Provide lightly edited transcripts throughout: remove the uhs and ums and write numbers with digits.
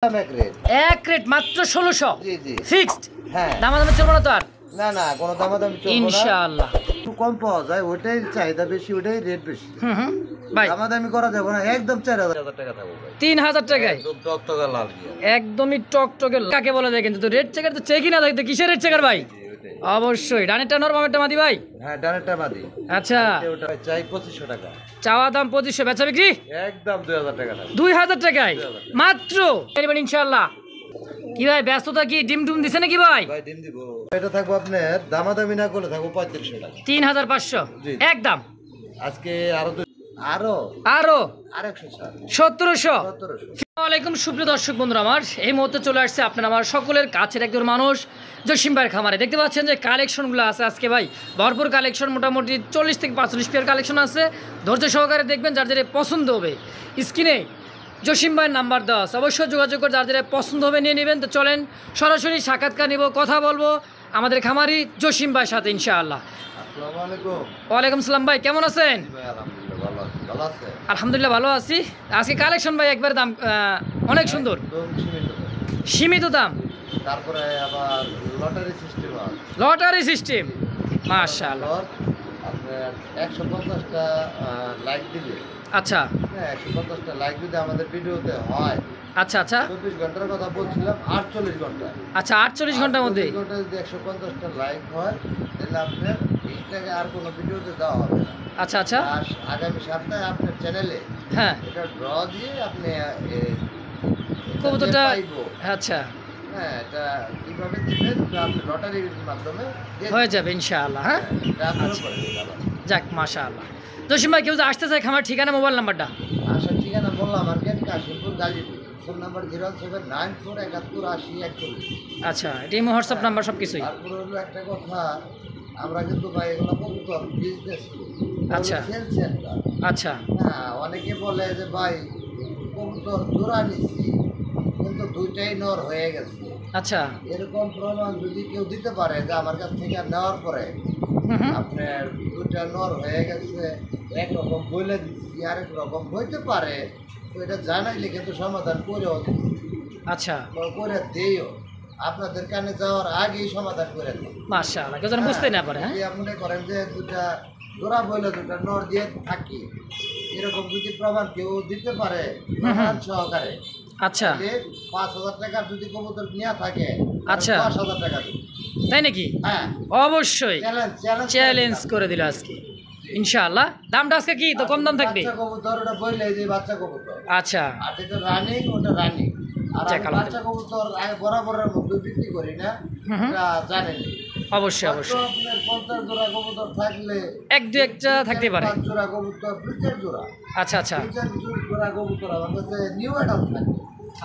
এক রেট মাত্র 1600 ফিক্সড। হ্যাঁ, দামাদামি চলবে না তো আর? না না, কোনো দামাদামি চলবে না ইনশাআল্লাহ। একটু কম পাওয়া যায়, ওইটাই চাহিদা বেশি, ওইটাই রেট বেশি। ভাই দামাদামি করা যাবে না, একদম 4000 টাকা থাকবে ভাই। 3000 টাকায় একদম টকটকা লাল গিয়া, একদমই টকটকে কাকে বলে দেয়? কিন্তু রেড চেকার তো চেকই না দেখতে, কিসের রেড চেকার ভাই? অবশ্যই ডানেরটা নর বামেরটা মাদি ভাই। হ্যাঁ, ডানেরটা মাদি। আচ্ছা, ওটা চাই 2500 টাকা, চাওয়া দাম 2500, বেচা বিক্রি একদম 2000 টাকা থাকবে। 2000 টাকায় মাত্র ইনশাআল্লাহ। কি ভাই ব্যস্ততা কি ডিম ডুম দিছে নাকি ভাই? ভাই ডিম দিব, এটা থাকবো আপনার দামাদামি না করলে থাকবো 3500 টাকা। 3500 একদম। আজকে আরো আরো 1700 আসসালামু আলাইকুম সুপ্রিয় দর্শক বন্ধুরা, আমার এই মুহূর্তে চলে আসছে আপনার আমার সকলের কাছের একজন মানুষ জসিম ভাইয়ের খামারে। দেখতে পাচ্ছেন যে কালেকশনগুলো আছে আজকে ভাই, ভরপুর কালেকশন, মোটামুটি 40 থেকে 45 পেয়ার কালেকশন আছে। ধৈর্য সহকারে দেখবেন, যার যারা পছন্দ হবে স্ক্রিনে জসিম ভাইয়ের নাম্বার দেওয়া আছে, অবশ্যই যোগাযোগ করে যার যারা পছন্দ হবে নিয়ে নেবেন। তো চলেন সরাসরি সাক্ষাৎকার নিব, কথা বলবো আমাদের খামারি জসিম ভাইয়ের সাথে ইনশাআল্লাহ। আসসালামু আলাইকুম। ওয়ালাইকুম সালাম ভাই, কেমন আছেন? ভাই আলহামদুলিল্লাহ ভালো আছি, ভালো আছেন? আলহামদুলিল্লাহ ভালো আছি। আজকে কালেকশন ভাই একবার দাম অনেক সুন্দর, একদম সীমিত। সীমিত দাম, তারপরে আবার লটারি সিস্টেম আছে। লটারি সিস্টেম, মাশাআল্লাহ। আপনার 150টা লাইক দিলে, আচ্ছা হ্যাঁ 150টা লাইক যদি আমাদের ভিডিওতে হয়, আচ্ছা আচ্ছা 24 ঘন্টার কথা বলছিলাম, 48 ঘন্টা, আচ্ছা 48 ঘন্টার মধ্যে 48 ঘন্টা যদি 150টা লাইক হয়, তাহলে আপনার এইটাকে আর কোনো ভিডিওতে দেওয়া হবে না। আচ্ছা আচ্ছা আর আগামী সপ্তাহে আপনার চ্যানেলে হ্যাঁ এটা ড্র দিয়ে আপনি কবুতরটা, পাইবো। আচ্ছা হ্যাঁ, এটা কিভাবে দিবেন, আপনি লটারির মাধ্যমে হয়ে যাবে ইনশাআল্লাহ। হ্যাঁ এটা আপনারও করে দিতে হবে। যাক মাশাআল্লাহ। জসিম ভাই কেউ যে আসতে চায় খামার ঠিকানা মোবাইল নাম্বারটা? আসার ঠিকানা বললাম, market Kashimpur Gazipur, phone number 079488141। আচ্ছা, এটাই হোয়াটসঅ্যাপ নাম্বার সব কিছুই। তারপরে হলো একটা কথা, আমরা কিন্তু ভাই এগুলো কবুতর বিজনেস করি, আচ্ছা। Sale centre. আচ্ছা হ্যাঁ, অনেকে বলে যে ভাই কবুতর জোড়া নিচ্ছি কিন্তু দুইটাই নর হয়ে গেছে। আচ্ছা এরকম প্রমাণ যদি কেউ দিতে পারে যে আমার কাছ থেকে নেওয়ার পরে আপনার দুইটা নর হয়ে গেছে, একরকম বলে দিচ্ছি, আরেক রকম হইতে পারে, তো এটা জানাইলে কিন্তু সমাধান করেও দিচ্ছি, আচ্ছা করে দিও, আপনাদের কানে যাওয়ার আগেই সমাধান করে দিই। মাশাআল্লাহ, কেউ যেন বুঝতে না পারে। হ্যাঁ যদি মনে করেন যে দুটা জোড়া বইলে দুটা নর দিয়ে থাকি, এরকম যদি প্রমাণ কেউ দিতে পারে প্রমাণ সহকারে, আচ্ছা 5000 টাকা যদি কবুতর নেওয়া থাকে, আচ্ছা 10,000 টাকা দিই। তাই নাকি? হ্যাঁ, অবশ্যই চ্যালেঞ্জ করে দিল আজকে ইনশাআল্লাহ। দামটা আজকে কি তো কম দাম থাকবে? বাচ্চা কবুতর ওটা বইলে যে বাচ্চা কবুতর, আচ্ছা আর যেটা রানিং ওটা রানিং। আর যাক, আমি বাচ্চা কবুতর বরাবরের মধ্যে বিক্রি করি না, এটা জানেন। অবশ্যই অবশ্যই আপনার 50 জোড়া কবুতর থাকলে এক দু একটা থাকতে পারে। 5 জোড়া কবুতর, 2 জোড়া, আচ্ছা আচ্ছা 2 জোড়া কবুতর আমার কাছে নিউ অ্যাডাল্ট থাকে।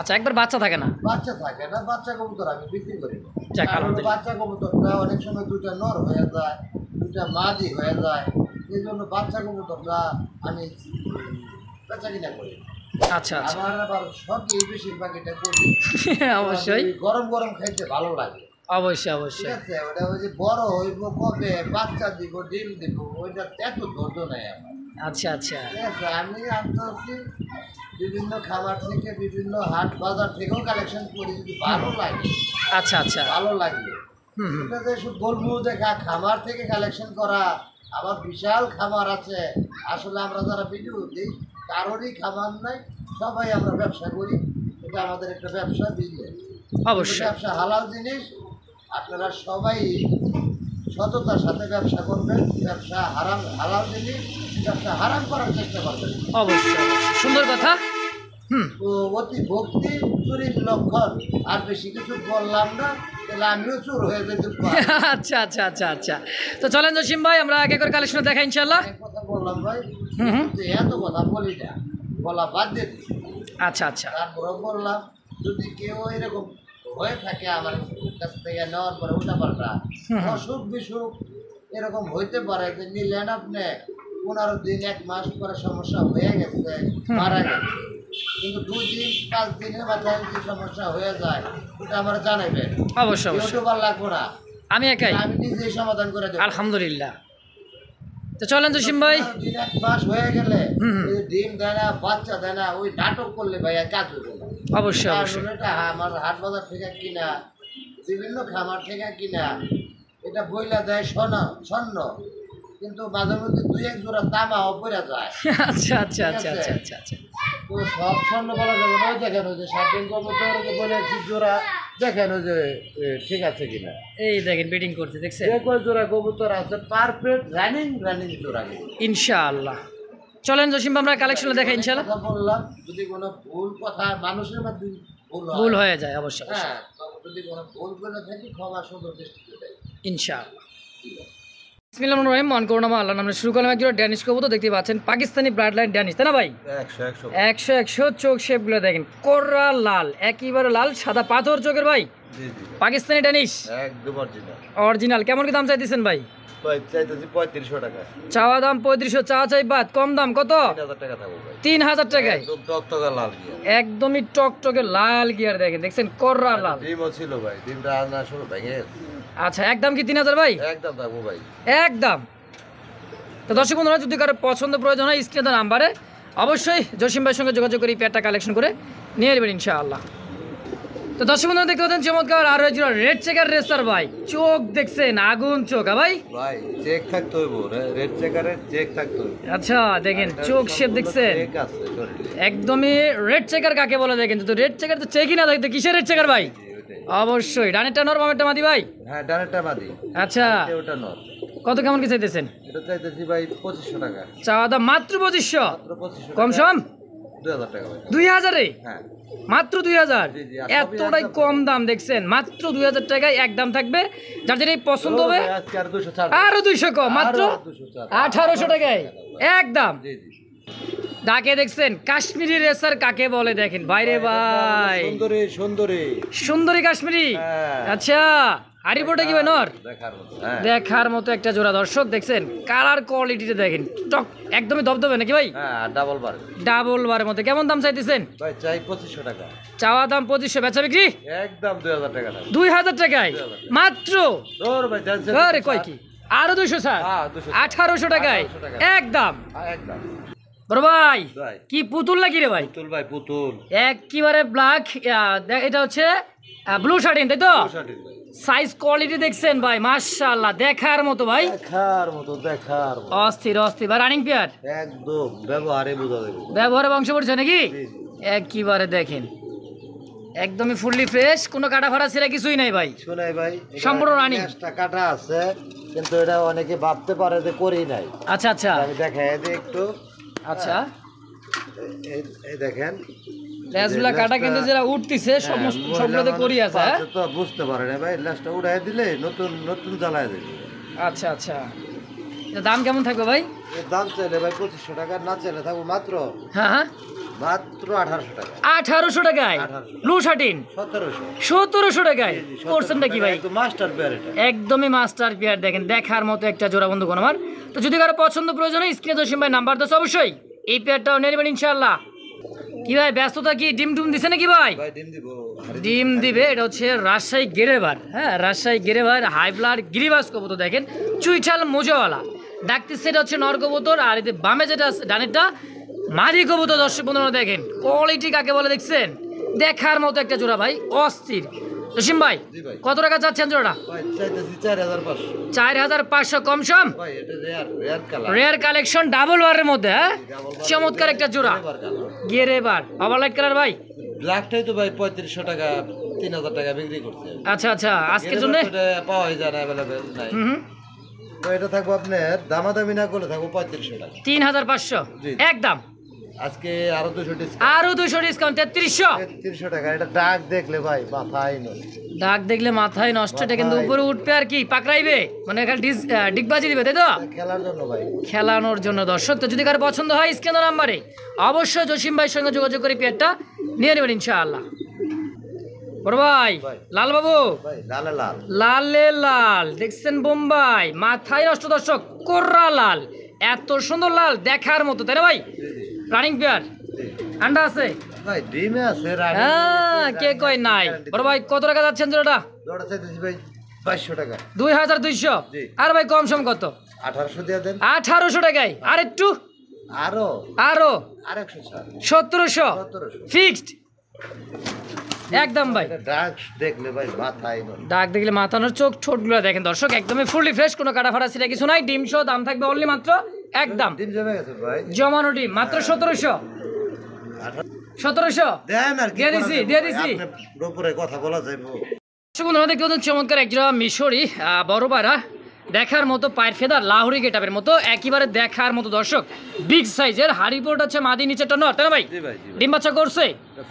আচ্ছা, একবার বাচ্চা থাকে না? বাচ্চা থাকে না, বাচ্চা কবুতর আমি বিক্রি করি না। যাক, কারণ আলহামদুলিল্লাহ। বাচ্চা কবুতরটা অনেক সময় দুটা নর হয়ে যায়, দুটা মাদি হয়ে যায়, এই জন্য বাচ্চা কবুতরটা আমি বেচা কিনা করি। আচ্ছা আচ্ছা আবার সবই বেশিরভাগ এটা করি অবশ্যই গরম গরম খাইতে ভালো লাগে। অবশ্যই ঠিক অবশ্যই আছে, ওটা ওই যে বড় হইব কবে, বাচ্চা দিব, ডিম দিব, ওইটা এত ধৈর্য নেই আমার। আচ্ছা আচ্ছা ঠিক আছে, আমি আনতে হচ্ছি বিভিন্ন খাবার থেকে, বিভিন্ন হাট বাজার থেকেও কালেকশন করি, যদি ভালো লাগে, আচ্ছা আচ্ছা ভালো লাগবে। এটা যে শুধু বলবো যে খামার থেকে কালেকশন করা, আবার বিশাল খামার আছে। আসলে আমরা যারা ভিডিও দিই কারোরই খামার নাই, সবাই আমরা ব্যবসা করি, এটা আমাদের একটা ব্যবসা, বিজনেস। অবশ্যই ব্যবসা হালাল জিনিস, আপনারা সবাই সততার সাথে ব্যবসা করবেন। ব্যবসা হালাল জিনিস, ব্যবসা হারাম করার চেষ্টা করবেন। অবশ্যই সুন্দর কথা। তো অতি ভক্তি চুরির লক্ষণ, আর বেশি কিছু বললাম না, তাহলে আমিও চুর হয়ে যেতে পারি। আচ্ছা আচ্ছা আচ্ছা আচ্ছা, তো চলেন জসিম ভাই আমরা আগে করে কালেকশন দেখা ইনশাআল্লাহ। এক কথা বললাম ভাই, যে এত কথা বলি না, বলা বাদ দিয়ে দিচ্ছি। আচ্ছা আচ্ছা তারপরে বললাম, যদি কেউ এরকম হয়ে থাকে আমার কাছ থেকে নেওয়ার পরে উল্টাপাল্টা অসুখ বিসুখ এরকম হইতে পারে, যে নিলেন আপনি 15 দিন 1 মাস পরে সমস্যা হয়ে গেছে, মারা গেছে, কিন্তু 2 দিন 5 দিনের মাথায় যদি সমস্যা হয়ে যায়, ওটা আমার জানাবেন। অবশ্যই অবশ্যই, ইউটিউবার লাগবো না, আমি একাই, আমি নিজেই সমাধান করে দেবো। আলহামদুলিল্লাহ। তো চলেন জসিম ভাই। 15 দিন 1 মাস হয়ে গেলে ডিম দেয় না, বাচ্চা দেয় না, ওই নাটক করলে ভাই আর কাজ হবে না। অবশ্যই অবশ্যই। এটা আমার হাট বাজার থেকে কিনা, বিভিন্ন খামার থেকে কিনা, এটা বইলা দেয় স্বর্ণ, কিন্তু মাঝে মধ্যে দুই এক জোড়া তামাও পড়ে যায়। আচ্ছা আচ্ছা আচ্ছা আচ্ছা আচ্ছা আচ্ছা। তো সব স্বর্ণ বলা যাবে না, দেখেন ওই যে 7 দিন কবুতর বলে জোড়া, দেখেন ওই যে ঠিক আছে কিনা। এই দেখেন ব্রিডিং করতে দেখছেন, যে কয় জোড়া কবুতর আছে পারফেক্ট রানিং জোড়া। ইনশাআল্লাহ। চলেন জসিম ভাই আমরা কালেকশনটা দেখাই ইনশাআল্লাহ। কথা বললাম, যদি কোনো ভুল কথা মানুষের মধ্যে ভুল হয়ে যায় অবশ্যই অবশ্যই। হ্যাঁ, যদি কোনো ভুল করে থাকি ক্ষমা সুন্দর দৃষ্টিতে দেয় ইনশাআল্লাহ। বিসমিল্লাহির রহমানির রহিম। মন করুন আল্লাহ নামে শুরু করলাম। একজন ড্যানিশ কবুতর দেখতে পাচ্ছেন, পাকিস্তানি ব্লাড লাইন ড্যানিশ, তাই না ভাই? 100 চোখ শেপগুলো দেখেন, কোর্রা লাল, একেবারে লাল সাদা পাথর চোখের ভাই, পাকিস্তানি ড্যানিশ একদম অরিজিনাল। অরিজিনাল। কেমন কি দাম চাইতেছেন ভাই? ভাই চাইতেছি 3500 টাকা। চাওয়া দাম 3500, চাওয়া চাই বাদ, কম দাম কত? 3000 টাকা থাকবে ভাই। 3000 টাকায় একদম টকটকা লাল গিয়ার, একদমই টকটকে লাল গিয়ার দেখেন, দেখছেন কোর্রা লাল। ডিমও ছিল ভাই, ডিমটা আনা শুরু ভেঙে আচ্ছা, একদম কি 3000 ভাই? একদম থাকবো ভাই, একদম। তো দর্শক বন্ধুরা, যদি কারো পছন্দ প্রয়োজন হয় স্ক্রিনে দেওয়া নাম্বারে অবশ্যই জসিম ভাইয়ের সঙ্গে যোগাযোগ করে এই পেয়ারটা কালেকশন করে নিয়ে নেবেন ইনশাআল্লাহ। তো দর্শক বন্ধুরা দেখতে পাচ্ছেন চমৎকার আরো একজন রেড চেকার রেসার ভাই, চোখ দেখছেন আগুন চোখ। ভাই ভাই চেক থাকতে হইব, রেড চেকারের চেক থাকতে হইব। আচ্ছা দেখেন চোখ শেপ দেখছেন, চেক আছে শরীরে। একদমই রেড চেকার কাকে বলে দেখেন তো, রেড চেকার তো চেকই না দেখতে, কিসের রেড চেকার ভাই? অবশ্যই ডানেরটা নর বামেরটা মাদি ভাই? হ্যাঁ, ডানেরটা মাদি। আচ্ছা, ওটা নর। কত কেমন কি চাইতেছেন? এটা চাইতেছি ভাই 2500 টাকা। চাওয়া দাম মাত্র 2500, মাত্র 2500 কম সম 2000 টাকা ভাই। 2000-এ? হ্যাঁ মাত্র 2000? জি, জি, আর এতটাই সবই কম দাম দেখছেন, মাত্র 2000 টাকায় একদম থাকবে। যার যেটাই পছন্দ হবে আজকে আর 200 ছাড়। আরো 200 কম, মাত্র আরো 200 ছাড়। 1800 টাকায় একদম। জি জি। ডাকে দেখছেন কাশ্মীরি রেসার কাকে বলে দেখেন বাইরে ভাই, সুন্দরী সুন্দরী সুন্দরী কাশ্মীরি। হ্যাঁ। আচ্ছা, আরিবোটা কি ভাই নর? দেখার মতো। হ্যাঁ দেখার মতো একটা জোড়া দর্শক দেখছেন, কালার কোয়ালিটিটা দেখেন, টক একদমই দবদবে নাকি ভাই? হ্যাঁ, আর ডাবল বার। ডাবল বারের মধ্যে। কেমন দাম চাইতেছেন? ভাই চাই 2500 টাকা। চাওয়া দাম 2500, বেচা বিক্রি একদম 2000 টাকা দাম। 2000 টাকায় মাত্র। দৌড় ভাই জানছে। আরে কয় কি আরো 200 স্যার, হ্যাঁ 200। 1800 টাকায় 1800 টাকা। একদম। হ্যাঁ একদম। বড় ভাই ভাই কি পুতুল নাকি রে ভাই? পুতুল ভাই পুতুল। একেবারে ব্ল্যাক, এটা হচ্ছে ব্লু শার্টিন তাই তো? শার্টিন ভাই। সাইজ কোয়ালিটি দেখছেন ভাই, মাশাআল্লাহ দেখার মতো ভাই, দেখার মতো দেখার মতো। অস্থির অস্থির ভাই। রানিং পেয়ার, একদম ব্যবহারে বোঝা যাবে। ব্যবহারে বংশ পড়ছে নাকি? জি, জি। একেবারে দেখেন একদমই ফুললি ফ্রেশ, কোনো কাটা ফাটা ছিল কিছুই নাই ভাই, শোনাই ভাই, সম্পূর্ণ রানিং। একটা কাটা আছে, কিন্তু এটা অনেকে ভাবতে পারে যে করেই নাই। আচ্ছা আচ্ছা আমি দেখাই দিই একটু। আচ্ছা, এই দেখেন লেজগুলা কাটা কিন্তু যেটা উঠতিছে সমস্ত সবগুলোতে করি আছে। হ্যাঁ তো বুঝতে পারে না ভাই, লেজটা উড়াই দিলে নতুন নতুন জ্বালায় দেবে। আচ্ছা আচ্ছা, এটা দাম কেমন থাকবে ভাই? এর দাম চাইলে ভাই 2500 টাকা, না চাইলে থাকবো মাত্র হ্যাঁ হ্যাঁ মাত্র 1800 টাকা। 1800 টাকায় 1800 ব্লু শার্টিন, 1700। 1700 টাকায় করছেনটা কি ভাই? মাস্টার পেয়ার এটা। একদমই মাস্টার পেয়ার দেখেন, দেখার মতো একটা জোড়া বন্ধুগণ আমার। তো যদি কারো পছন্দ প্রয়োজন হয় স্ক্রিনে জসিম ভাই নাম্বার তো অবশ্যই এই পেয়ারটাও নিয়ে নেবেন ইনশাআল্লাহ। কি ভাই ব্যস্ততা কি, ডিম টুম দিছে নাকি ভাই? ভাই ডিম দিব। ডিম দিবে। এটা হচ্ছে রাজশাহী গেরেবার, হ্যাঁ রাজশাহী গেরেবার হাই ব্লাড গিরিবাস কবুতর দেখেন, চুইঠাল মোজাওয়ালা ডাকতে, সেটা হচ্ছে নর কবুতর। আর এতে বামে যেটা আছে ডানেরটা মাদি কবুতর। দর্শক বন্ধুরা দেখেন কোয়ালিটি কাকে বলে দেখছেন, দেখার মতো একটা জোড়া ভাই, অস্থির। জসিম ভাই জি ভাই। কত টাকা চাচ্ছেন জোড়াটা? ভাই চাইতেছি 4500। 4500 কম সম। ভাই এটা rare colour, rare collection double বারের মধ্যে, হ্যাঁ চমৎকার একটা জোড়া গেরেবার ওভারলাইট কালার ভাই। ব্ল্যাকটাই তো ভাই 3500 টাকা, 3000 টাকা বিক্রি করছে। আচ্ছা আচ্ছা, আজকের জন্য পাওয়া যায় না, অ্যাভেলেবেল নাই। তো এটা থাকবো আপনার দামাদামি না করলে থাকবো 3500 টাকা। 3500 জি। একদম। আজকে আরো 200 ডিসকাউন্ট, আরো 200 ডিসকাউন্ট 3300। 3300 টাকা। এটা ডাক দেখলে ভাই মাথায় নয়। ডাক দেখলে মাথায় নষ্ট, এটা কিন্তু উপরে উঠবে আর কি পাকড়াইবে, মানে এখানে ডিগবাজি দিবে তাই তো? খেলার জন্য ভাই, খেলানোর জন্য দর্শক। তো যদি কারো পছন্দ হয় স্ক্রিন নাম্বারে অবশ্যই জসিম ভাইয়ের সঙ্গে যোগাযোগ করে পেয়ারটা নিয়ে নেবেন ইনশাআল্লাহ। বড় ভাই ভাই। লাল বাবু, ভাই লালে লাল। লালে লাল দেখছেন বোম্বাই, মাথায় নষ্ট দর্শক, কোর্রা লাল, এত সুন্দর লাল দেখার মতো তাই না ভাই? রানিং পেয়ার, আন্ডা আছে ভাই ডিমে আছে। হ্যাঁ, কে কয় নাই। বড় ভাই কত টাকা যাচ্ছেন জোড়াটা? জোড়া চাইতেছি ভাই 2200 টাকা। 2200। জি। আর ভাই কম সম কত? 1800 দিয়ে দেন। 1800 টাকায় আর একটু আরো আরো 100 ছাড়। 1700 1700। ফিক্সড। একদম ভাই ডাক দেখলে ভাই মাথায় ডাক দেখলে মাথানোর চোখ ছোটগুলো দেখেন দর্শক, একদমই ফুললি ফ্রেশ, কোনো কাটা ফাটা ছিল কিছু নাই। ডিম সহ দাম থাকবে অনলি মাত্র একদম ডিম জমে গেছে ভাই, জমানো ডিম মাত্র 1700 দেন আর কি দিয়ে দিছি আপনার উপরে কথা বলা যাইবো। বন্ধুরা দেখতে পাচ্ছেন চমৎকার একজোড়া মিশরি বড় পায়রা, দেখার মতো পায়ের ফেদার লাহোরি গেটাপের মতো একেবারে দেখার মতো দর্শক, বিগ সাইজের হাড়িপোর্ট হচ্ছে মাদি নিচেটা নর, তাই না ভাই? ডিম বাচ্চা করছে,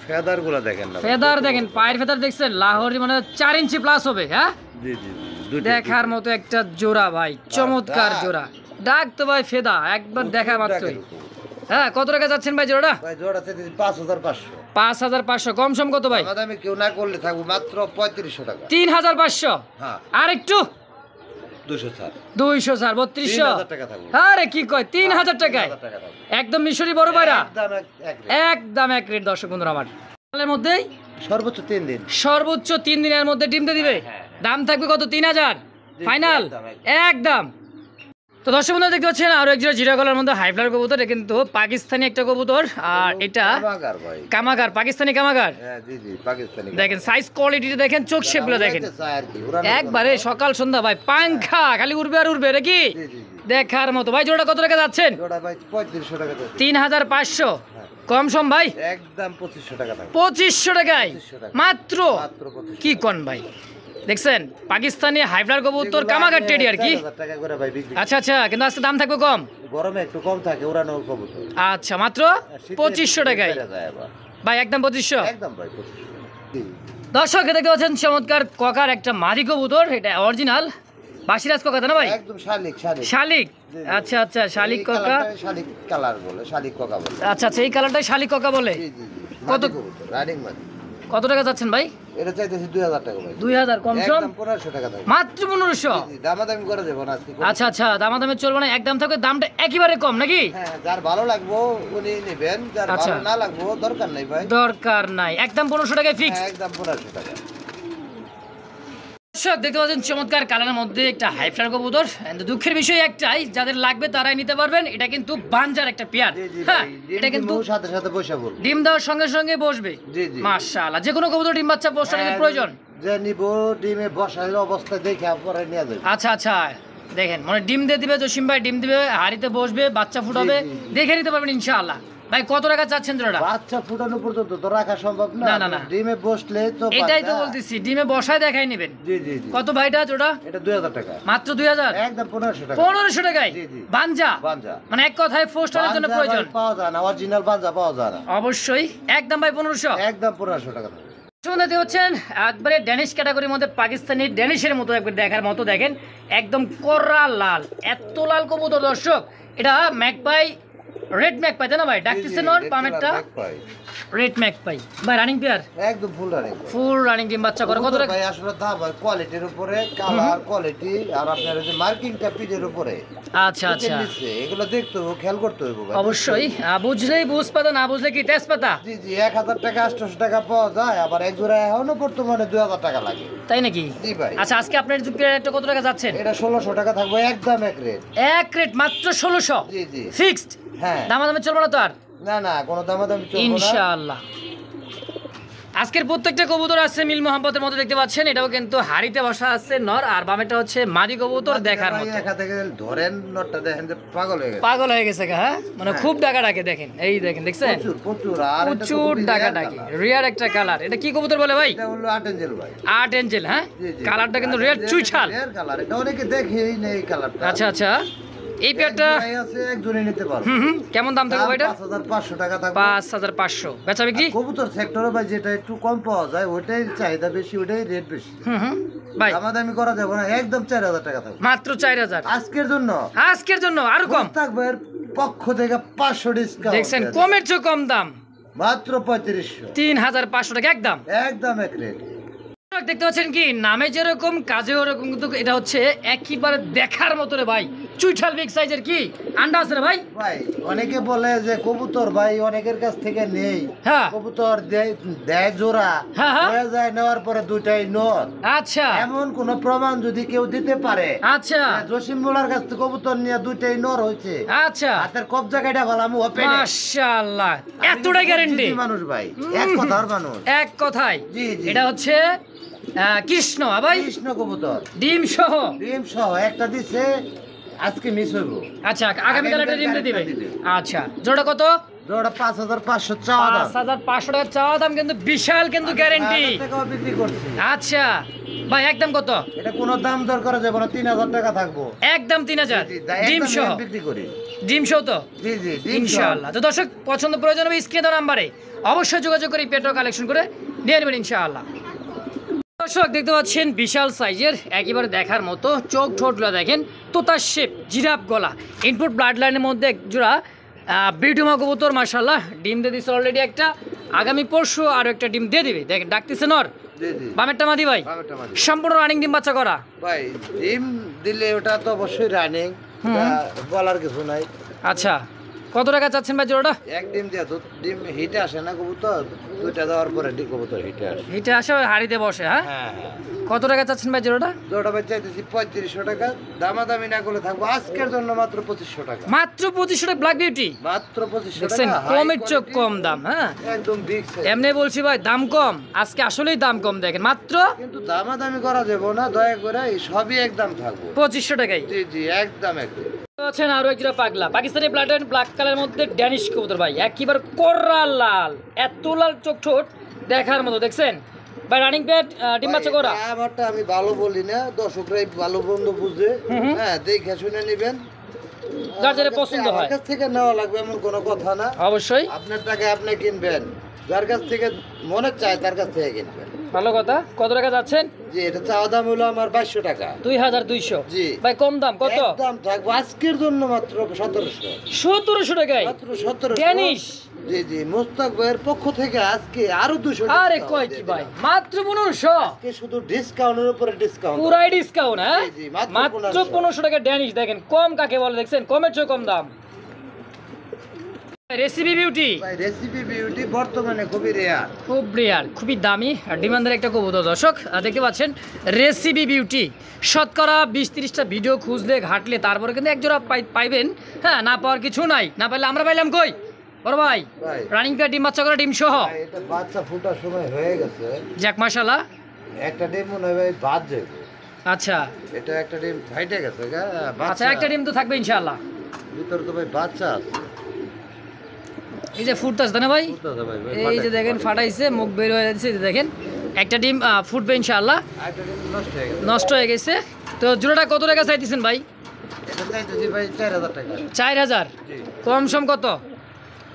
ফেদার গুলো দেখেন না, ফেদার দেখেন, পায়ের ফেদার দেখছেন লাহোরি মানে 4 ইঞ্চি প্লাস হবে। হ্যাঁ জি জি দেখার মতো একটা জোড়া ভাই, চমৎকার জোড়া। ডাক তো ভাই ফেদা একবার দেখা মাত্রই। হ্যাঁ কত টাকা যাচ্ছেন ভাই জোড়াটা? ভাই জোড়াতে 5500। 5500 কম সম কত ভাই? আমি কেউ না করলে থাকবো মাত্র 3500 টাকা। 3500 হ্যাঁ আর একটু 200 স্যার, 200 স্যার 3200 3000 টাকা থাকবো। আরে কি কয় 3000 টাকায় 3000 টাকা থাকবো একদম মিশরি বড় পায়রা, একদম এক রেট। একদম এক রেট দর্শক বন্ধুরা। আমার সালের মধ্যেই সর্বোচ্চ 3 দিন, সর্বোচ্চ 3 দিনের মধ্যে ডিম দিয়ে দিবে। দাম থাকবে কত? 3000 ফাইনাল একদম। তো দর্শক বন্ধুরা দেখতে পাচ্ছেন আরো একজোড়া জিরা গলার মধ্যে হাইফ্লার কবুতর, এটা কিন্তু পাকিস্তানি একটা কবুতর, আর এটা কামাগার ভাই, কামাগার, পাকিস্তানি কামাগার। হ্যাঁ জি জি পাকিস্তানি। দেখেন সাইজ কোয়ালিটিটা দেখেন, চোখ শেপগুলো দেখেন, আর কি উড়ানো একবারে সকাল সন্ধ্যা ভাই পাংখা খালি উড়বে আর উড়বে নাকি জি জি জি। দেখার মতো। ভাই জোড়া কত টাকা যাচ্ছেন? জোড়া ভাই 3500 টাকা যাচ্ছে। 3500 কম সম ভাই একদম 2500 টাকা থাকবে। 2500 টাকায় 2500 টাকা। মাত্র। মাত্র 2500 কি কোন ভাই, দেখছেন পাকিস্তানি হাইফ্লার কবুতর কামাগার টেডি আর কি। 4000 টাকা করে ভাই বিক্রি। আচ্ছা আচ্ছা, কিন্তু আজকে দাম থাকবে কম। গরমে একটু কম থাকে উড়ানো কবুতর। আচ্ছা মাত্র শীতে 2500 টাকায় বেড়ে যায় আবার। ভাই, একদম 2500। একদম ভাই 2500 জি। দর্শক দেখতে পাচ্ছেন চমৎকার ককার একটা মাদি কবুতর, এটা অরিজিনাল বাসিরাজ ককা তাই না ভাই? একদম শালিক শালিক শালিক। জি, জি। আচ্ছা আচ্ছা, শালিক এই ককা। কালারটাকে শালিক কালার বলে, শালিক কোকা বলে। আচ্ছা আচ্ছা, এই কালারটাই শালিক ককা বলে। জি জি জি। কত- মাদি কবুতর, রানিং মাদি। কত টাকা যাচ্ছেন ভাই? এটা চাইতেছি 2000 টাকা ভাই। 2000 কম সম একদম 1500 টাকা থাকবে। মাত্র 1500। জি জি, দামাদামি করে দেবো না আজকে। আচ্ছা আচ্ছা, দামাদামে চলবে না, একদম থাকবে, দামটা একেবারে কম নাকি? হ্যাঁ, যার ভালো লাগবো উনি নেবেন, যার আচ্ছা। ভালো না লাগবো দরকার নাই ভাই। দরকার নাই, একদম 1500 টাকায় ফিক্স। হ্যাঁ, একদম 1500 টাকা। দর্শক দেখতে পাচ্ছেন চমৎকার কালারের মধ্যে একটা হাইফ্লার কবুতর। কিন্তু দুঃখের বিষয় একটাই, যাদের লাগবে তারাই নিতে পারবেন। এটা কিন্তু বানজার একটা পেয়ার। জি জি হ্যাঁ, ভাই, এটা কিন্তু ডিম সাথে সাথে বসে বলবো। ডিম দেওয়ার সঙ্গে সঙ্গে বসবে। জি জি। মাশাআল্লাহ, যে কোনো কবুতর ডিম বাচ্চা পোস্টার হ্যাঁ, প্রয়োজন। যে নিবো ডিমে বসাইলে অবস্থা দেখে পরে নিয়ে যাবে। আচ্ছা আচ্ছা, দেখেন মানে ডিম দিয়ে দিবে, জসিম ভাই ডিম দিবে, হাড়িতে বসবে, বাচ্চা ফুটাবে, জি, জি, জি। দেখে নিতে পারবেন ইনশাআল্লাহ। ভাই কত টাকা চাচ্ছেন জোড়াটা? বাচ্চা ফুটানো পর্যন্ত তো রাখা সম্ভব না। না, না, না। ডিমে বসলে তো এটাই তো বাচ্চা- বলতেছি, ডিমে বসায় দেখাই নেবেন। জি জি জি। কত ভাইটা জোড়া? এটা 2000 টাকা। মাত্র 2000। একদম 1500 টাকা। 1500 টাকায় জি, জি। বানজা, বানজা। মানে এক কথায় পোস্টারের জন্য বানজা প্রয়োজন। ভাই পাওয়া যায় না, অরিজিনাল বানজা পাওয়া যায় না। অবশ্যই একদম ভাই 1500। একদম 1500 টাকা থাকবে। শুনতে হচ্ছেন একবারে ড্যানিশ ক্যাটাগরির মধ্যে পাকিস্তানি ড্যানিশের মতো একবার দেখার মতো, দেখেন একদম কড়া লাল, এত লাল কবুতর দর্শক। এটা ম্যাকপাই, রেড ম্যাকপাই তাই না ভাই? ডাকতেছে নর পামেরটা রেড ম্যাকপাই ভাই, রানিং পেয়ার, একদম ফুল রানিং। ফুল রানিং ডিম বাচ্চা করে। কত টাকা? ভাই আসলে দাম হয় কোয়ালিটির উপরে, কালার কোয়ালিটি আর আপনার এই যে মার্কিংটা পিঠের উপরে। আচ্ছা আচ্ছা, নিচে এগুলো দেখতে হবে, খেয়াল করতে হবে ভাই। অবশ্যই বুঝলেই বুঝ পাতা, না বুঝলে কি তেজপাতা। জি জি, 1000 টাকা 800 টাকা পাওয়া যায়, আবার এক জোড়া এখনো বর্তমানে 2000 টাকা লাগে। তাই নাকি? জি ভাই। আচ্ছা, আজকে আপনার পেয়ারটা কত টাকা যাচ্ছেন? এটা 1600 টাকা থাকবে, একদম এক রেট। এক রেট মাত্র 1600 জি জি। ফিক্সড। হ্যাঁ, দামাদামি চলবে না তো আর? না না, কোনো দামাদামি চলবে না। ইনশাআল্লাহ। আজকের প্রত্যেকটা কবুতর আছে মিল মোহাম্মতের মতো, দেখতে পাচ্ছেন এটাও কিন্তু হাড়িতে বসা আছে নর, আর বামেটা হচ্ছে মাদি কবুতর দেখার ভাই, মতো। একা থেকে ধরেন নটটা দেখেন যে পাগল হয়ে গেছে। পাগল হয়ে গেছে গা, হ্যাঁ মানে খুব ডাকা ডাকে, দেখেন এই দেখেন, দেখছেন প্রচুর প্রচুর, আর এটা তো প্রচুর খুবই ডাকা rare ডাকি, colour। রিয়ার একটা কালার। এটা কি কবুতর বলে ভাই? এটা হলো আট এঞ্জেল ভাই। Art Angel. হ্যাঁ, জি, জি। কালারটা কিন্তু আট রেড এঞ্জেল, চুইছাল। rare colour, এটা অনেকে দেখেই নেই এই কালারটা। আচ্ছা আচ্ছা, এই পেয়ারটা এক জোড়াই আছে, একজনই নিতে পারবে। কেমন দাম থাকবে ভাইটা? 5500 টাকা থাকবে। 5500 বেচা বিক্রি। কবুতর সেক্টরে ভাই যেটা একটু কম পাওয়া যায় ওইটাই চাহিদা বেশি, ওইটাই রেট বেশি। ভাই দামাদামি করা যাবে না, একদম 4000 টাকা থাকবে মাত্র 4000 আজকের জন্য। আজকের জন্য আরো কম থাকবে এর পক্ষ থেকে 500 ডিসকাউন্ট। দেখছেন কমের চেয়ে কম দাম, মাত্র 3500। 3500 টাকা একদম। একদম এক রেট। দেখতে পাচ্ছেন কি নামে যেরকম কাজে ওরকম, কিন্তু এটা হচ্ছে একেবারে দেখার মতো রে ভাই। চুইঠাল বিগ সাইজের কি আন্ডা আছে না ভাই? ভাই অনেকে বলে যে কবুতর ভাই অনেকের কাছ থেকে নেই, হ্যাঁ কবুতর দেয় জোড়া, হ্যাঁ, হ্যাঁ। হয়ে যায় নেওয়ার পরে দুইটাই নর। আচ্ছা এমন কোন প্রমাণ যদি কেউ দিতে পারে আচ্ছা জসিম মোল্লার কাছ থেকে কবুতর নিয়ে দুইটাই নর হয়েছে, আচ্ছা হাতের কবজা কাটা ভালো আমি ওপেন মাশাআল্লাহ, এতটাই গ্যারান্টি মানুষ ভাই, এক কথার মানুষ। এক কথায় জি, জি। এটা হচ্ছে কৃষ্ণ ভাই, কৃষ্ণ কবুতর ডিম সহ। ডিম সহ একটা দিছে, আজকে মিস হইব। আচ্ছা আগামীকাল একটা ডিম দিয়ে দিবে। আচ্ছা জোড়া কত? জোড়া 5500 চাওয়া দাম। 5500 টাকা চাওয়া দাম, কিন্তু বিশাল কিন্তু গ্যারান্টি। 1000 টাকাও বিক্রি করছি। আচ্ছা ভাই একদম কত? এটা কোনো দাম দর করা যাবে না, 3000 টাকা থাকবো। একদম 3000 জি, ডিম একদম সহ। বিক্রি করি। ডিম সহ তো জি জি, ডিম সহ। ইনশাআল্লাহ। তো দর্শক পছন্দ প্রয়োজন হবে স্ক্রিনে দেওয়া নাম্বারে অবশ্যই যোগাযোগ করে পেট্রো কালেকশন করে নিয়ে নেবেন ইনশাআল্লাহ। দর্শক দেখতে পাচ্ছেন বিশাল সাইজের, একেবারে দেখার মতো, চোখ ঠোঁটগুলো দেখেন, তোতার শেপ, জিরাফ গলা, ইনপুট ব্লাড লাইনের মধ্যে এক জোড়া বিটুমা কবুতর মাশাআল্লাহ ডিম দিয়ে দিচ্ছে অলরেডি একটা, আগামী পরশু আরও একটা ডিম দিয়ে দিবে। দেখেন ডাকতেছে নর, জি জি। বামেরটা মাদি ভাই, বামেরটা মাদি। সম্পূর্ণ রানিং ডিম বাচ্চা করা। ভাই ডিম দিলে ওটা তো অবশ্যই রানিং, বলার কিছু নাই। আচ্ছা কত টাকা চাচ্ছেন ভাই জোড়াটা? এক ডিম দিয়ে তো ডিম হিটে আসে না কবুতর, দুইটা দেওয়ার পরে কবুতর হিটে আসে। এটা আসে হাড়িতে বসে। হ্যাঁ হ্যাঁ হ্যাঁ। কত টাকা চাচ্ছেন ভাই জোড়াটা? জোড়া ভাই চাইতেছি 3500 টাকা, দামাদামি না করলে থাকবো আজকের জন্য মাত্র 2500 টাকা। মাত্র 2500 টাকা ব্ল্যাক বিউটি, মাত্র 2500 দেখছেন টাকা। কমের চোখ কম দাম। হ্যাঁ একদম বিগ সাইজ। এমনি বলছি ভাই দাম কম, আজকে আসলেই দাম কম। দেখেন মাত্র কিন্তু দামাদামি করা যাবে না, দয়া করে এই সবই একদম থাকবো। 2500 টাকাই। জি জি, একদম একদম। আছেন আরো এক জোড়া পাগলা পাকিস্তানি ব্লাড এন্ড ব্ল্যাক কালারের মধ্যে ড্যানিশ কবুতর ভাই, একেবারে কোরা লাল, এত লাল চোখ ঠোঁট দেখার মতো। দেখছেন ভাই রানিং প্যাড ডিম বাচ্চা করা। ভাই, আমারটা আমি ভালো বলি না, দর্শকরাই ভালো বন্ধু বুঝে, হ্যাঁ দেখে শুনে নেবেন, যার যেটা পছন্দ হয়। আমার কাছ থেকে নেওয়া লাগবে এমন কোনো কথা না, অবশ্যই আপনার টাকা আপনি কিনবেন, যার কাছ থেকে মনে চায় তার কাছ থেকে কিনবেন। ভালো কথা। কত টাকা যাচ্ছেন? জি, এটা চাওয়া দাম হলো আমার 2200 টাকা। 2200। জি ভাই কম দাম কত? একদম থাকবো আজকের জন্য মাত্র 1700। 1700 টাকায় মাত্র 1700। ড্যানিশ। জি জি, মোস্তাক ভাইয়ের পক্ষ থেকে আজকে আরো 200 টাকা। আরে কয় কি ভাই, মাত্র 1500। আজকে শুধু ডিসকাউন্টের উপরে ডিসকাউন্ট। পুরাই ডিসকাউন্ট। হ্যাঁ জি, জি, মাত্র মাত্র 1500 টাকা ড্যানিশ। দেখেন কম কাকে বলে, দেখছেন কমের চেয়ে কম দাম। রেসিপি বিউটি ভাই রেসিপি বিউটি বর্তমানে খুবই রেয়ার, খুব রেয়ার, খুবই দামি আর ডিমান্ডের একটা কবুতর। দর্শক দেখতে পাচ্ছেন রেসিপি বিউটি, শতকরা 20-30টা ভিডিও খুঁজলে ঘাটলে তারপরে কিন্তু একজোড়া পাইবেন। হ্যাঁ না পাওয়ার কিছু নাই, না পাইলে আমরা পাইলাম কই বড় ভাই। ভাই রানিং প্যাড ডিম বাচ্চা করা ডিম সহ। ভাই, এটা বাচ্চা ফুটার সময় হয়ে গেছে, জ্যাক মাশাআল্লাহ। একটা ডিম মনে হয় ভাই বাদ যাবে। আচ্ছা এটা একটা ডিম ফাইটে গেছে গা, আচ্ছা বাচ্চা একটা ডিম তো থাকবে ইনশাআল্লাহ। ভিতরে তো ভাই বাচ্চা আছে। এই যে ফুটতেছে না ভাই, ফুটতেছে ভাই, ভাই, এই যে দেখেন ফাটাইছে, মুখ বের হয়ে যাচ্ছে, এই যে দেখেন একটা ডিম ফুটবে ইনশাআল্লাহ। একটা ডিম নষ্ট হয়ে গেছে। নষ্ট হয়ে গেছে। তো জোড়াটা কত টাকা চাইতেছেন ভাই? এটা চাইতেছি ভাই 4000 টাকা। 4000। জি, কম সম কত?